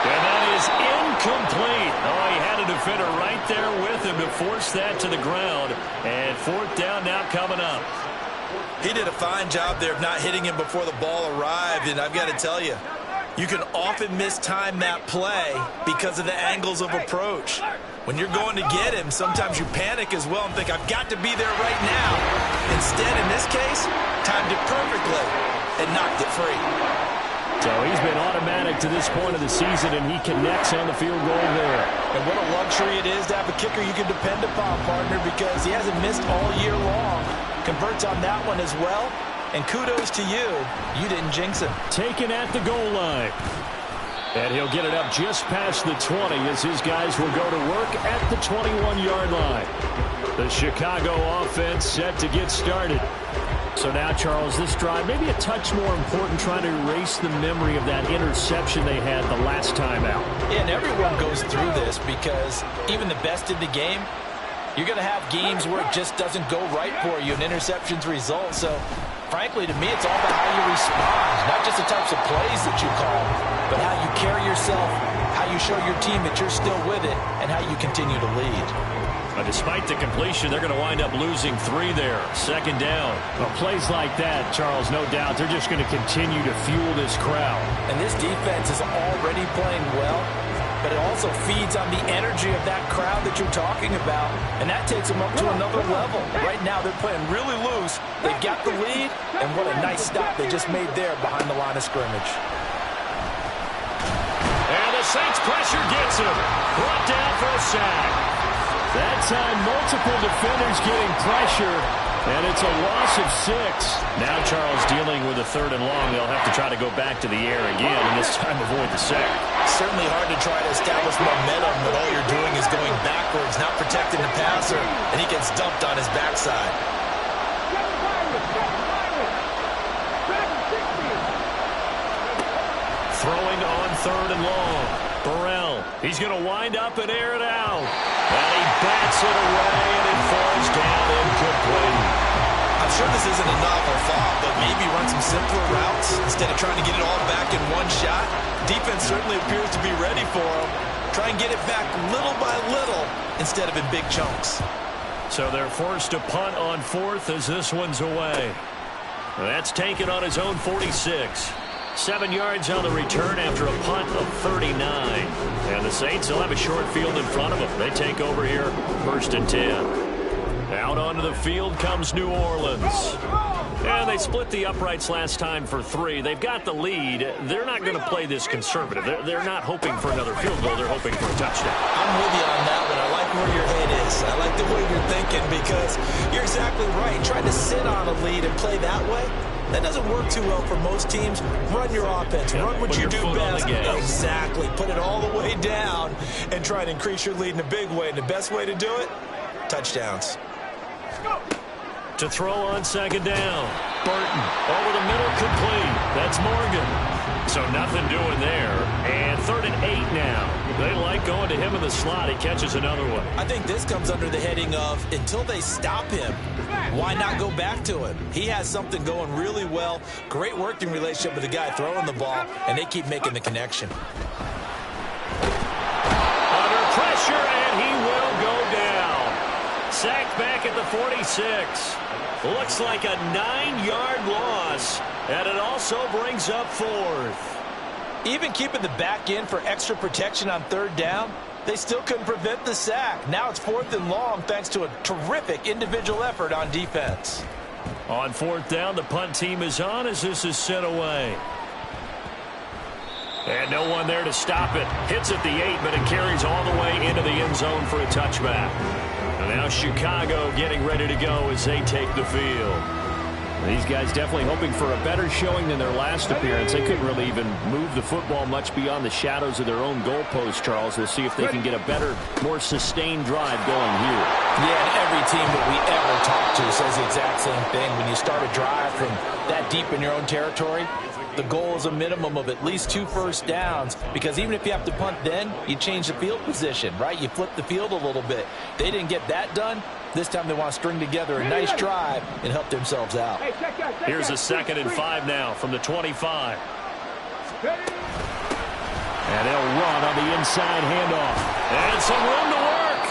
And that is is incomplete. Oh, he had a defender right there with him to force that to the ground. And fourth down now coming up.
He did a fine job there of not hitting him before the ball arrived, and I've got to tell you, you can often mistime that play because of the angles of approach. When you're going to get him, sometimes you panic as well and think, I've got to be there right now. Instead, in this case, timed it perfectly and knocked it free.
So he's been automatic to this point of the season, and he connects on the field goal there.
And what a luxury it is to have a kicker you can depend upon, partner, because he hasn't missed all year long. Converts on that one as well. And kudos to you. You didn't jinx him.
Taken at the goal line. And he'll get it up just past the 20 as his guys will go to work at the 21-yard line. The Chicago offense set to get started. So now, Charles, this drive maybe a touch more important, trying to erase the memory of that interception they had the last time out.
Yeah, and everyone goes through this because even the best in the game, you're going to have games where it just doesn't go right for you and interceptions result. So, frankly, to me, it's all about how you respond, not just the types of plays that you call, but how you carry yourself, how you show your team that you're still with it, and how you continue to lead.
Despite the completion, they're going to wind up losing 3 there. Second down. Well, plays like that, Charles, no doubt, they're just going to continue to fuel this crowd.
And this defense is already playing well, but it also feeds on the energy of that crowd that you're talking about, and that takes them up to another level. Right now, they're playing really loose. They've got the lead, and what a nice stop they just made there behind the line of scrimmage.
And the Saints pressure gets him. Brought down for a sack. That time, multiple defenders getting pressure, and it's a loss of 6. Now Charles dealing with a 3rd and long. They'll have to try to go back to the air again, and this time avoid the sack.
Certainly hard to try to establish momentum when all you're doing is going backwards, not protecting the passer, and he gets dumped on his backside.
Throwing on 3rd and long. Burrell, he's going to wind up and air it out. And he bats it away, and it falls down incomplete.
I'm sure this isn't a novel thought, but maybe run some simpler routes instead of trying to get it all back in one shot. Defense certainly appears to be ready for him. Try and get it back little by little instead of in big chunks.
So they're forced to punt on 4th as this one's away. That's taken on his own 46. 7 yards on the return after a punt of 39. And the Saints will have a short field in front of them. They take over here, 1st and 10. Out onto the field comes New Orleans. And they split the uprights last time for 3. They've got the lead. They're not going to play this conservative. They're not hoping for another field goal. They're hoping for a touchdown.
I'm with you on that one. I like where your head is. I like the way you're thinking because you're exactly right. Trying to sit on a lead and play that way, that doesn't work too well for most teams. Run your offense. Run what you do best. Exactly. Put it all the way down and try to increase your lead in a big way. And the best way to do it, touchdowns.
To throw on 2nd down. Burton over the middle, complete. That's Morgan. So nothing doing there. And 3rd and 8 now. They like going to him in the slot. He catches another one.
I think this comes under the heading of until they stop him, why not go back to him? He has something going really well. Great working relationship with the guy throwing the ball, and they keep making the connection.
Under pressure, and he will go down. Sacked back at the 46. Looks like a 9-yard loss, and it also brings up 4th.
Even keeping the back end for extra protection on 3rd down, they still couldn't prevent the sack. Now it's 4th and long thanks to a terrific individual effort on defense.
On 4th down, the punt team is on as this is sent away. And no one there to stop it. Hits at the 8, but it carries all the way into the end zone for a touchback. And now Chicago getting ready to go as they take the field. These guys definitely hoping for a better showing than their last appearance. They couldn't really even move the football much beyond the shadows of their own goalpost, Charles. We'll see if they can get a better, more sustained drive going here.
Yeah, and every team that we ever talk to says the exact same thing. When you start a drive from that deep in your own territory, the goal is a minimum of at least 2 first downs, because even if you have to punt then, you change the field position, right? You flip the field a little bit. They didn't get that done. This time they want to string together a nice drive and help themselves out.
Here's a 2nd and 5 now from the 25. And they'll run on the inside handoff. And some room to work.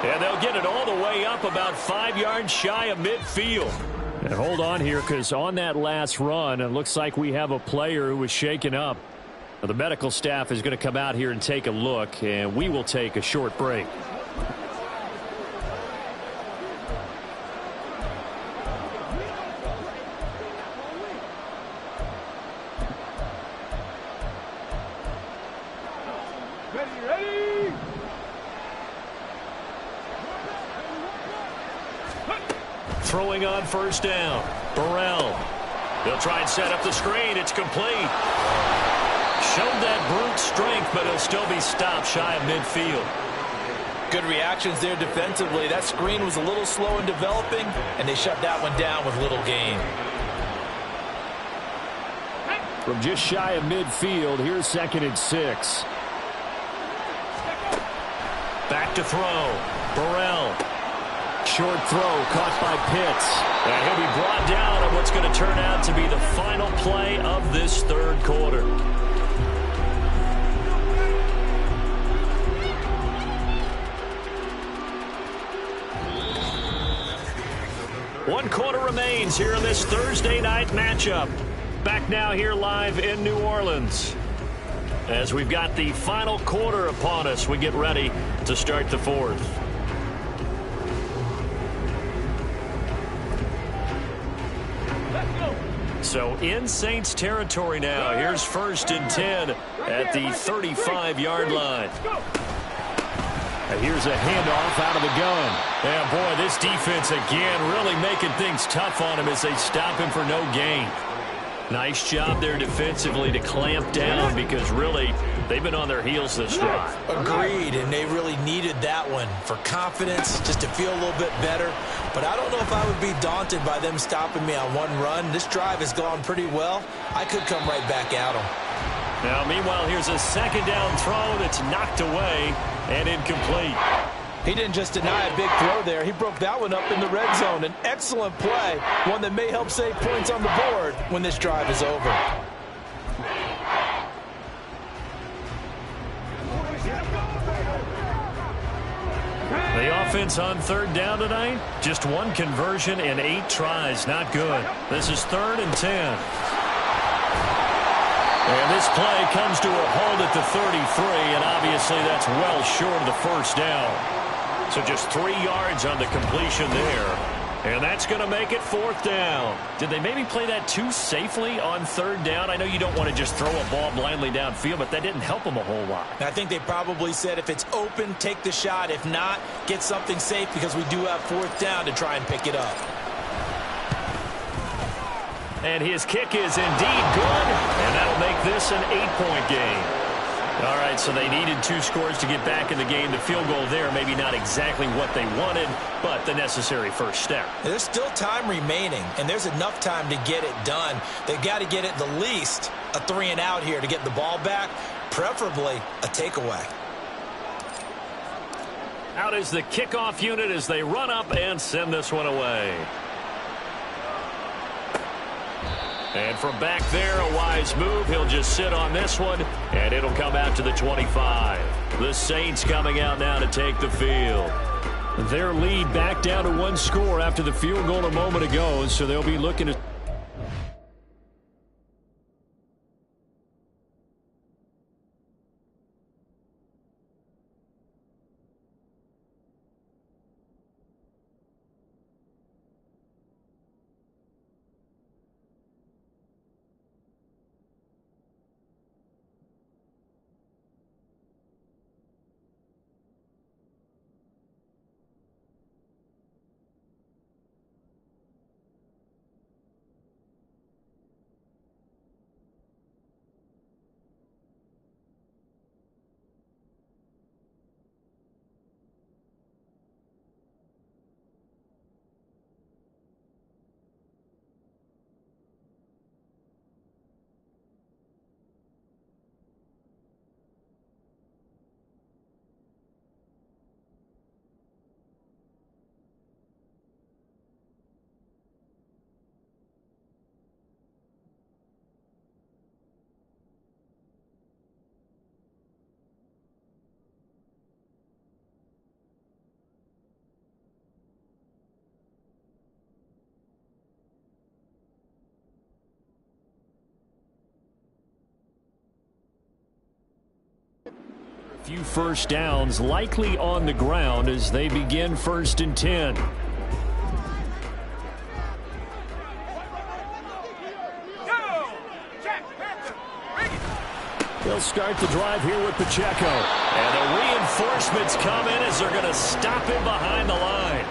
And they'll get it all the way up about 5 yards shy of midfield. And hold on here, because on that last run, it looks like we have a player who was shaken up. Now, the medical staff is going to come out here and take a look, and we will take a short break. Throwing on first down. Burrell. They'll try and set up the screen. It's complete. Showed that brute strength, but he'll still be stopped shy of midfield.
Good reactions there defensively. That screen was a little slow in developing, and they shut that one down with little gain.
From just shy of midfield, here's 2nd and 6. Back to throw. Burrell. Short throw caught by Pitts. And he'll be brought down on what's going to turn out to be the final play of this third quarter. One quarter remains here in this Thursday night matchup. Back now here live in New Orleans. As we've got the final quarter upon us, we get ready to start the fourth. So in Saints territory now. Here's 1st and 10 at the 35-yard line. And here's a handoff out of the gun. And boy, this defense again really making things tough on him as they stop him for no gain. Nice job there defensively to clamp down, because really they've been on their heels this drive.
Agreed, and they really needed that one for confidence, just to feel a little bit better. But I don't know if I would be daunted by them stopping me on one run. This drive has gone pretty well. I could come right back at them.
Now, meanwhile, here's a 2nd down throw that's knocked away and incomplete.
He didn't just deny a big throw there. He broke that one up in the red zone. An excellent play, one that may help save points on the board when this drive is over.
The offense on 3rd down tonight, just 1 conversion in 8 tries. Not good. This is 3rd and 10. And this play comes to a halt at the 33, and obviously that's well short of the 1st down. So just 3 yards on the completion there. And that's going to make it 4th down. Did they maybe play that too safely on 3rd down? I know you don't want to just throw a ball blindly downfield, but that didn't help them a whole lot.
I think they probably said if it's open, take the shot. If not, get something safe, because we do have 4th down to try and pick it up.
And his kick is indeed good, and that'll make this an 8-point game. All right, so they needed 2 scores to get back in the game. The field goal there, maybe not exactly what they wanted, but the necessary first step.
There's still time remaining, and there's enough time to get it done. They've got to get it the least a 3 and out here to get the ball back, preferably a takeaway.
Out is the kickoff unit as they run up and send this one away. And from back there, a wise move. He'll just sit on this one, and it'll come out to the 25. The Saints coming out now to take the field. Their lead back down to 1 score after the field goal a moment ago, so they'll be looking to... Few first downs likely on the ground as they begin 1st and 10. They'll start the drive here with Pacheco. And the reinforcements come in as they're going to stop him behind the line.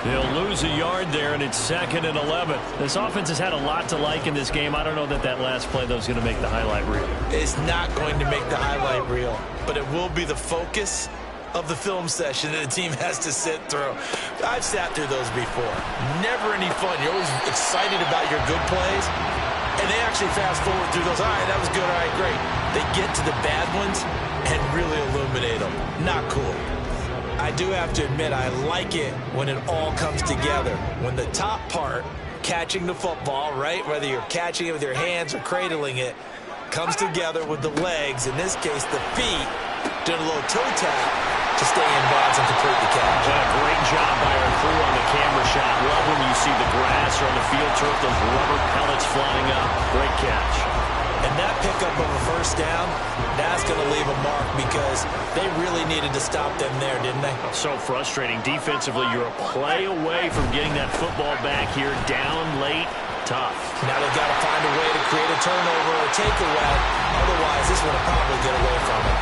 They'll lose a yard there, and it's 2nd and 11. This offense has had a lot to like in this game. I don't know that last play, though, is going to make the highlight reel.
It's not going to make the highlight reel, but it will be the focus of the film session that the team has to sit through. I've sat through those before. Never any fun. You're always excited about your good plays, and they actually fast forward through those. All right, that was good. All right, great. They get to the bad ones and really illuminate them. Not cool. I do have to admit, I like it when it all comes together. When the top part, catching the football, right, whether you're catching it with your hands or cradling it, comes together with the legs, in this case the feet, doing a little toe tap to stay in bounds and complete the catch.
What a great job by our crew on the camera shot. Love when you see the grass or on the field turf, those rubber pellets flying up. Great catch.
And that pickup of a first down, that's going to leave a mark because they really needed to stop them there, didn't they?
So frustrating. Defensively, you're a play away from getting that football back here. Down late, tough.
Now they've got to find a way to create a turnover or takeaway. Otherwise, this one will probably get away from it.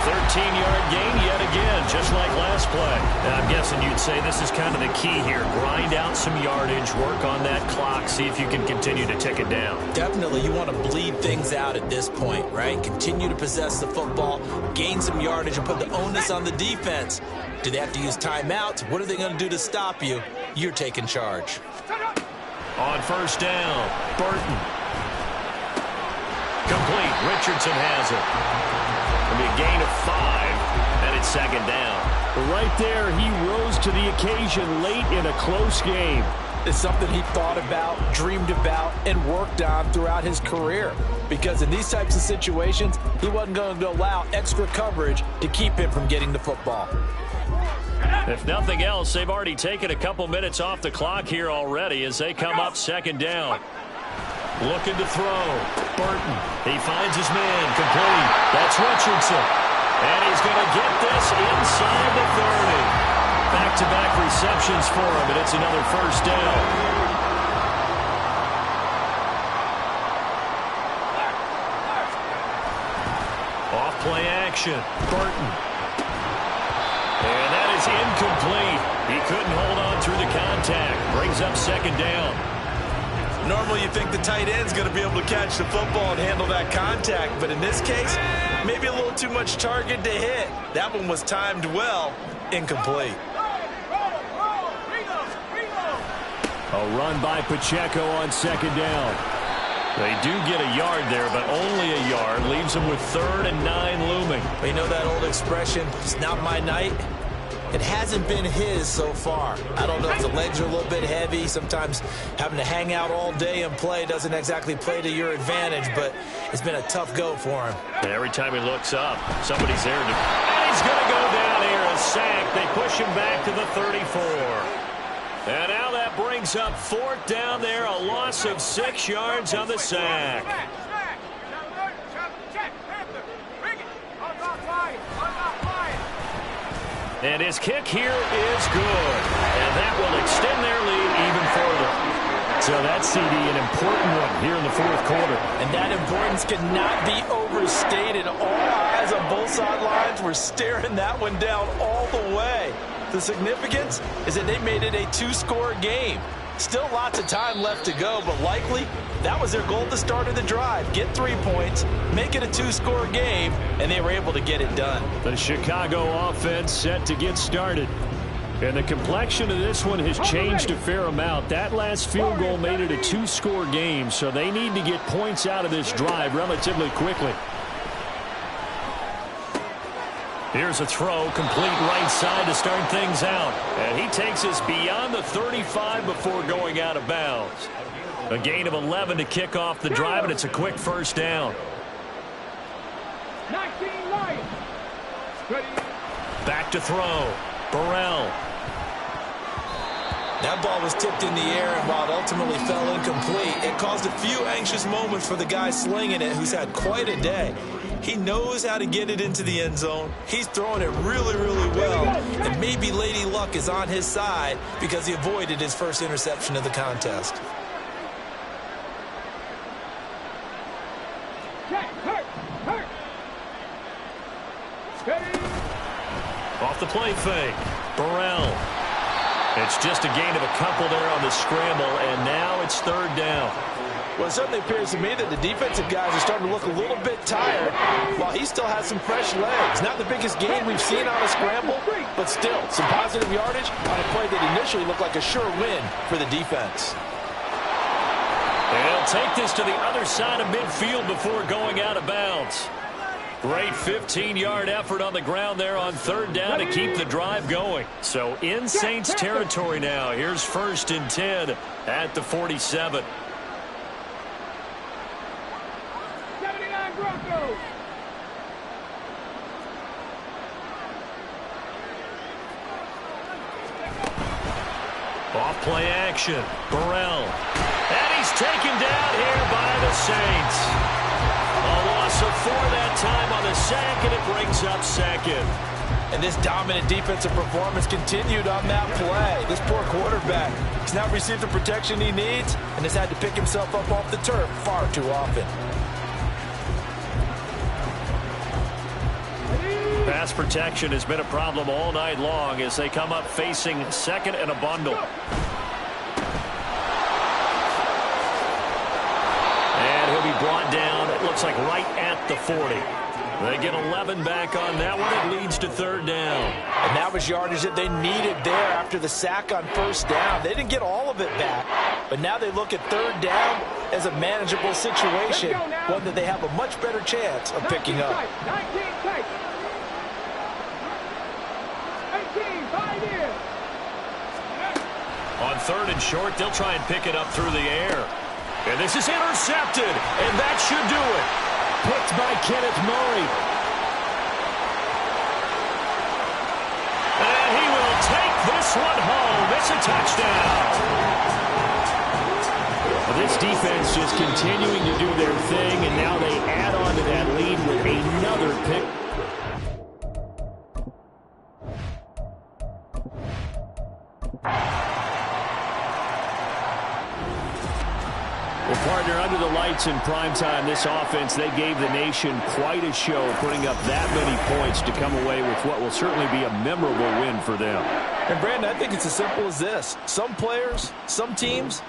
13-yard gain yet again, just like last play. And I'm guessing you'd say this is kind of the key here. Grind out some yardage, work on that clock, see if you can continue to tick it down.
Definitely, you want to bleed things out at this point, right? Continue to possess the football, gain some yardage, and put the onus on the defense. Do they have to use timeouts? What are they going to do to stop you? You're taking charge.
On first down, Burton. Complete. Richardson has it. It'll be a gain of 5, and it's 2nd down. Right there, he rose to the occasion late in a close game.
It's something he thought about, dreamed about, and worked on throughout his career. Because in these types of situations, he wasn't going to allow extra coverage to keep him from getting the football.
If nothing else, they've already taken a couple minutes off the clock here already as they come up 2nd down. Looking to throw. Burton. He finds his man. Complete. That's Richardson. And he's going to get this inside the 30. Back-to-back receptions for him, and it's another first down. Off play action. Burton. And that is incomplete. He couldn't hold on through the contact. Brings up 2nd down.
Normally you think the tight end's going to be able to catch the football and handle that contact, but in this case, maybe a little too much target to hit. That one was timed well. Incomplete.
A run by Pacheco on 2nd down. They do get a yard there, but only a yard. Leaves them with 3rd and 9 looming.
You know that old expression, it's not my night? It hasn't been his so far. I don't know if the legs are a little bit heavy. Sometimes having to hang out all day and play doesn't exactly play to your advantage, but it's been a tough go for him.
And every time he looks up, somebody's there. And he's going to go down here, a sack. They push him back to the 34. And now that brings up 4th down there, a loss of 6 yards on the sack. And his kick here is good. And that will extend their lead even further. So that CD, an important one here in the 4th quarter.
And that importance cannot be overstated. All eyes on both sidelines were staring that one down all the way. The significance is that they made it a 2-score game. Still lots of time left to go, but likely that was their goal at the start of the drive. Get 3 points, make it a 2-score game, and they were able to get it done.
The Chicago offense set to get started. And the complexion of this one has changed a fair amount. That last field goal made it a 2-score game, so they need to get points out of this drive relatively quickly. Here's a throw, complete right side to start things out. And he takes us beyond the 35 before going out of bounds. A gain of 11 to kick off the drive, and it's a quick first down.
19 Lions.
Back to throw. Burrell.
That ball was tipped in the air, and while it ultimately fell incomplete, it caused a few anxious moments for the guy slinging it, who's had quite a day. He knows how to get it into the end zone. He's throwing it really, really well. And maybe Lady Luck is on his side because he avoided his first interception of the contest.
Off the play fake. Burrell. It's just a gain of a couple there on the scramble, and now it's third down.
Well, it certainly appears to me that the defensive guys are starting to look a little bit tired while he still has some fresh legs. Not the biggest gain we've seen on a scramble, but still some positive yardage on a play that initially looked like a sure win for the defense.
They'll take this to the other side of midfield before going out of bounds. Great 15-yard effort on the ground there on third down to keep the drive going. So in Saints territory now. Here's 1st and 10 at the 47.
79 Broncos.
Off play action. Burrell. And he's taken down here by the Saints. A loss of 4 that time on the sack, and it brings up second.
And this dominant defensive performance continued on that play. This poor quarterback has now received the protection he needs and has had to pick himself up off the turf far too often.
Pass protection has been a problem all night long as they come up facing second and a bundle. And he'll be brought down, it looks like right at the 40. They get 11 back on that one. It leads to third down.
And that was yardage that they needed there after the sack on first down. They didn't get all of it back, but now they look at third down as a manageable situation, one that they have a much better chance of picking up.
19 tight. 18, 5 in.
On third and short, they'll try and pick it up through the air. And this is intercepted, and that should do it. Picked by Kenneth Murray. And he will take this one home. It's a touchdown. Well, this defense just continuing to do their thing, and now they add on to that lead with another pick. Well, partner, under the lights in primetime, this offense, they gave the nation quite a show, putting up that many points to come away with what will certainly be a memorable win for them.
And, Brandon, I think it's as simple as this. Some players, some teams,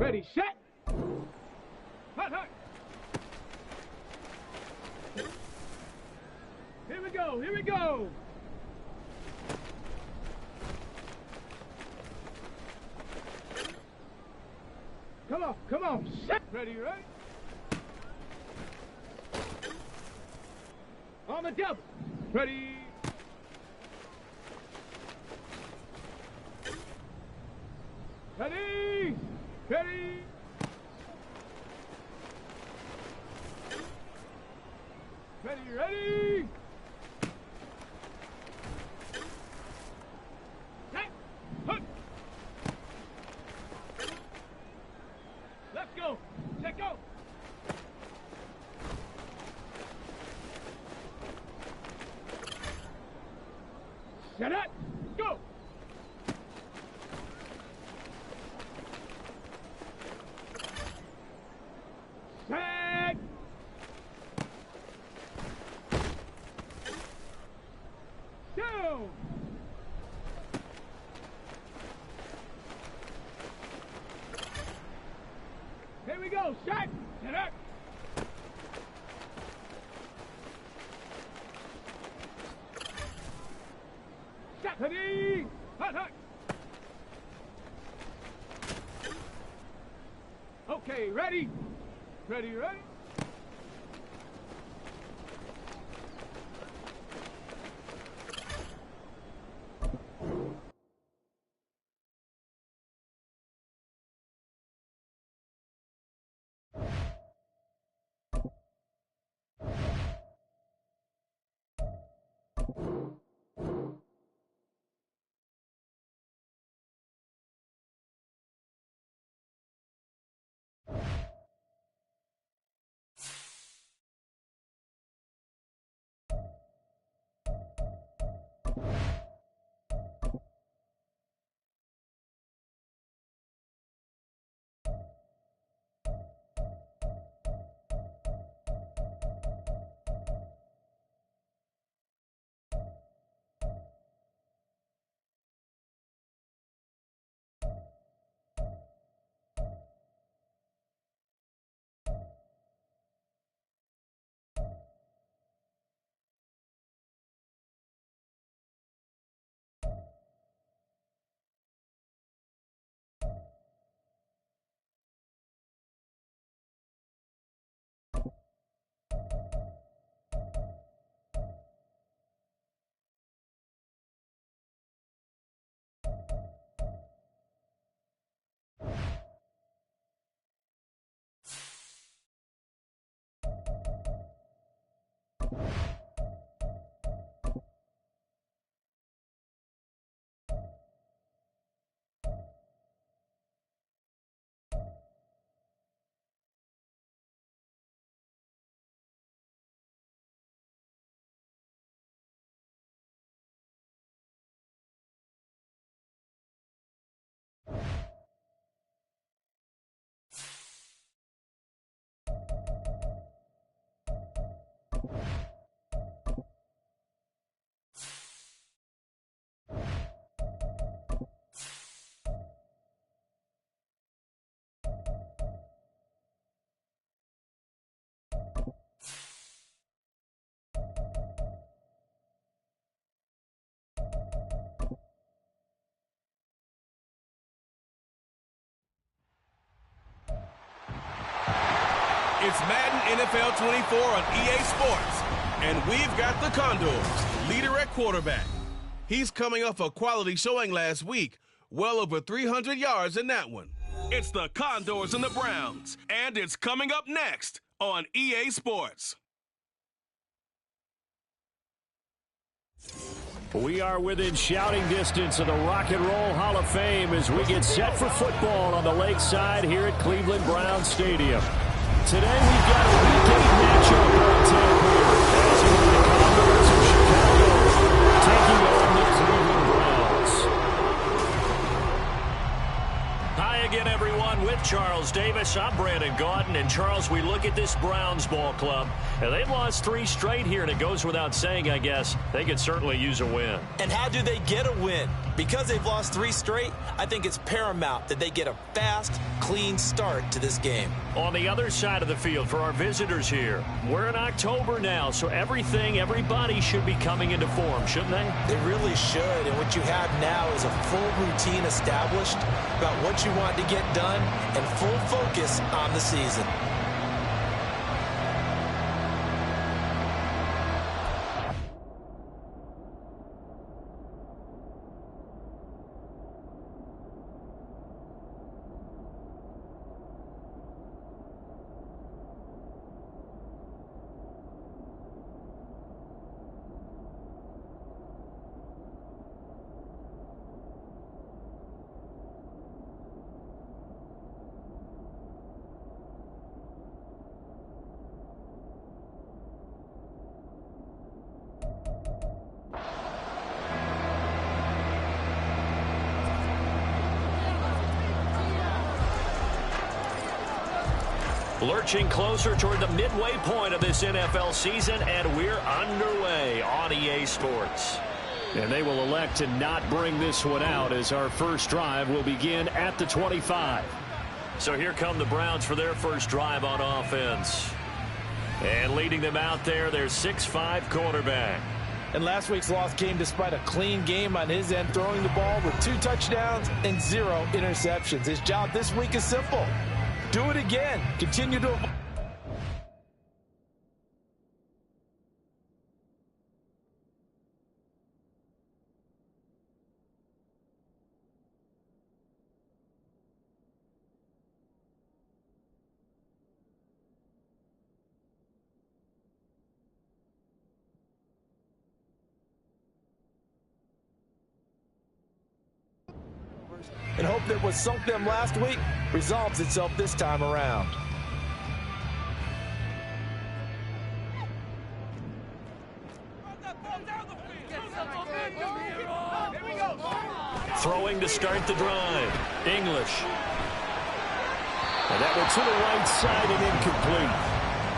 Ready, set. Hut, hut. Here we go, here we go. Come on, set. Ready, right? On the double. Ready. Ready. Ready. Ready, ready. Set. Hook. Let's go. Set, go. Set up. Go. Set. Down. Here we go. Set. Set up. Set. Ready. Hut, hut. Okay, ready. Ready, ready.
It's Madden NFL 24 on EA Sports, and we've got the Condors, leader at quarterback. He's coming off a quality showing last week, well over 300 yards in that one. It's the Condors and the Browns, and it's coming up next on EA Sports.
We are within shouting distance of the Rock and Roll Hall of Fame as we get set for football on the lakeside here at Cleveland Browns Stadium. Today we've got a Week 8 matchup on tap here as the Condors of Chicago taking on the Cleveland Browns. Hi again, everyone, with Charles Davis. Sports. I'm Brandon Gaudin. And, Charles, we look at this Browns ball club, and they've lost 3 straight here, and it goes without saying, I guess, they could certainly use a win.
And how do they get a win? Because they've lost 3 straight, I think it's paramount that they get a fast, clean start to this game.
On the other side of the field for our visitors here, we're in October now, so everybody should be coming into form, shouldn't they?
They really should, and what you have now is a full routine established about what you want to get done and full focus on the season.
Lurching closer toward the midway point of this NFL season, and we're underway on EA Sports. And they will elect to not bring this one out as our first drive will begin at the 25. So here come the Browns for their first drive on offense. And leading them out there, their 6'5" quarterback.
And last week's loss came despite a clean game on his end, throwing the ball with 2 touchdowns and 0 interceptions. His job this week is simple. Do it again. Continue to... and hope that what sunk them last week resolves itself this time around.
Throwing to start the drive. English. And that one to the right side and incomplete.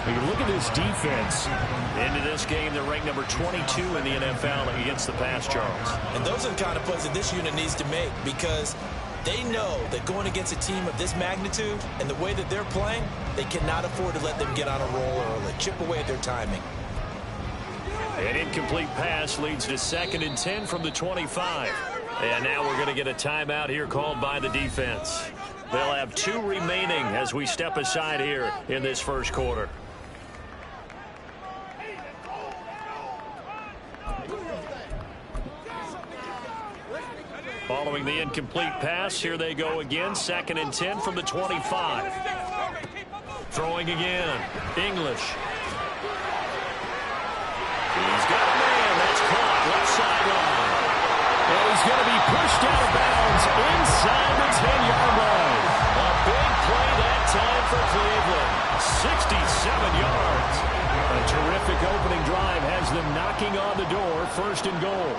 When you look at this defense, into this game, they're ranked number 22 in the NFL against the pass, Charles.
And those are the kind of plays that this unit needs to make, because they know that going against a team of this magnitude and the way that they're playing, they cannot afford to let them get on a roll early, chip away at their timing.
An incomplete pass leads to 2nd and 10 from the 25. And now we're going to get a timeout here called by the defense. They'll have 2 remaining as we step aside here in this first quarter. Following the incomplete pass, here they go again. 2nd and 10 from the 25. Throwing again. English. He's got a man. That's caught. Left sideline. And he's going to be pushed out of bounds inside the 10-yard line. A big play that time for Cleveland. 67 yards. A terrific opening drive has them knocking on the door. 1st and goal.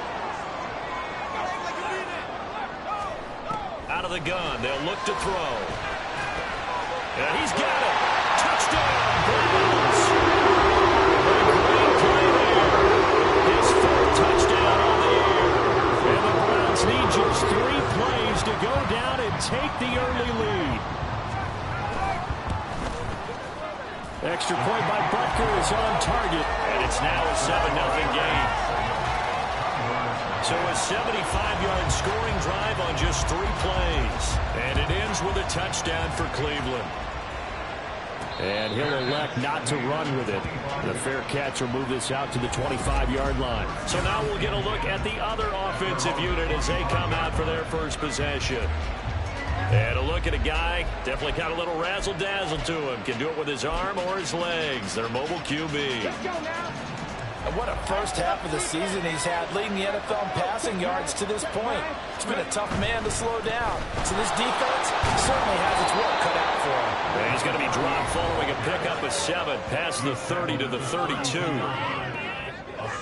Out of the gun, they'll look to throw. And he's got it. Touchdown, Browns. A great play there. His 4th touchdown on the year. And the Browns need just 3 plays to go down and take the early lead. Extra point by Butker is on target. And it's now a 7-0 game. So a 75-yard scoring drive on just 3 plays. And it ends with a touchdown for Cleveland. And he'll elect not to run with it. The fair catch will move this out to the 25-yard line. So now we'll get a look at the other offensive unit as they come out for their first possession. And a look at a guy, definitely got a little razzle-dazzle to him. Can do it with his arm or his legs. Their mobile QB.
And what a first half of the season he's had, leading the NFL in passing yards to this point. It's been a tough man to slow down. So this defense certainly has its work cut out for him.
And he's going to be dropped following a pickup of 7 past the 30 to the 32.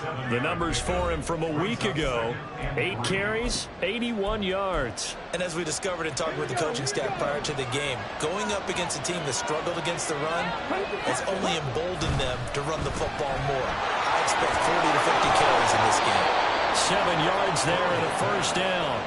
The numbers for him from a week ago: 8 carries, 81 yards.
And as we discovered in talking with the coaching staff prior to the game, going up against a team that struggled against the run has only emboldened them to run the football more. I expect 40 to 50 carries in this game.
7 yards there and a first down.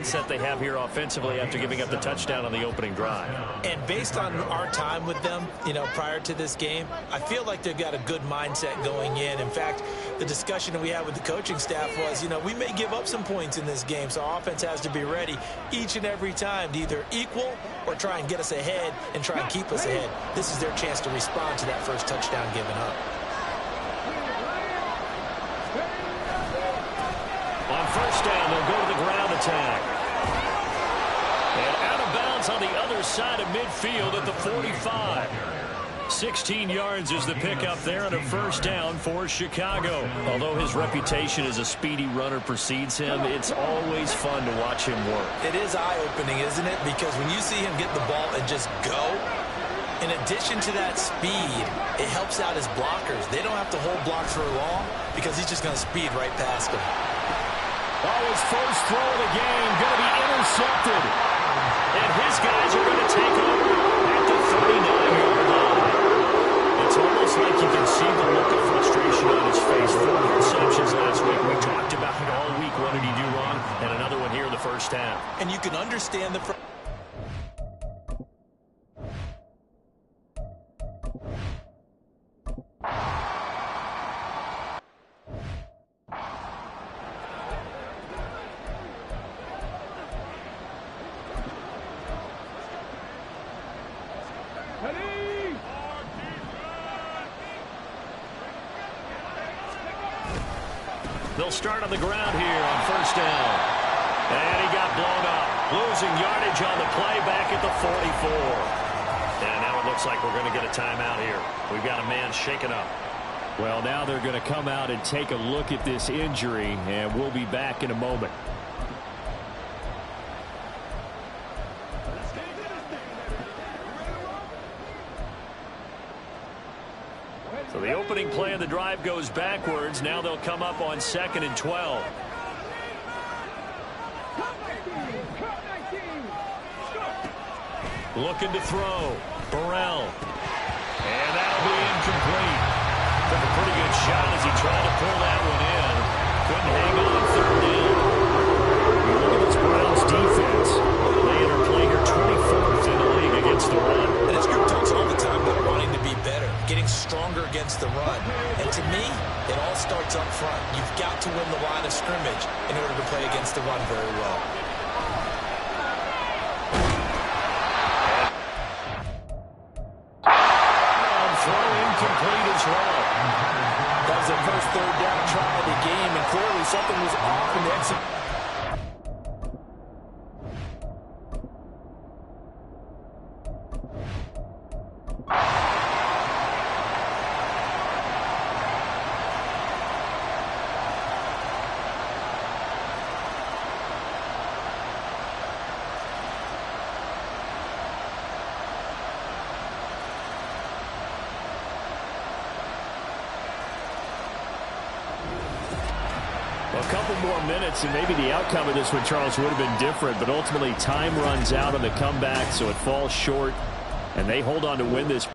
Mindset they have here offensively after giving up the touchdown on the opening drive.
And based on our time with them, prior to this game, I feel like they've got a good mindset going in. In fact, the discussion that we had with the coaching staff was, we may give up some points in this game, so our offense has to be ready each and every time to either equal or try and get us ahead and try and keep us ahead. This is their chance to respond to that first touchdown given up.
On first down, they'll go to the ground attack. And out of bounds on the other side of midfield at the 45. 16 yards is the pickup there and a first down for Chicago. Although his reputation as a speedy runner precedes him, it's always fun to watch him work.
It is eye-opening, isn't it? Because when you see him get the ball and just go, in addition to that speed, it helps out his blockers. They don't have to hold blocks for long because he's just going to speed right past them.
Oh, his first throw of the game going to be intercepted. And his guys are going to take over at the 39-yard line. It's almost like you can see the look of frustration on his face. 4 interceptions last week. We talked about it all week. What did he do wrong? And another one here in the first half.
And you can understand the...
They'll start on the ground here on first down. And he got blown up. Losing yardage on the play back at the 44. And now it looks like we're going to get a timeout here. We've got a man shaken up. Well, now they're going to come out and take a look at this injury, and we'll be back in a moment. So the opening play of the drive goes backwards. Now they'll come up on 2nd and 12. Looking to throw. Burrell. And that'll be incomplete. Took a pretty good shot as he tried to pull that one in. Couldn't hang on 3rd down. You look at this Browns defense. They enter play here 24th in the league against the run.
And this group talks all the time about wanting to be better, getting stronger against the run. And to me, it all starts up front. You've got to win the line of scrimmage in order to play against the run very well.
And throw incomplete as well.
That was the first 3rd down try of the game, and clearly something was off in the exit.
A couple more minutes, and maybe the outcome of this one, Charles, would have been different. But ultimately, time runs out on the comeback, so it falls short, and they hold on to win this.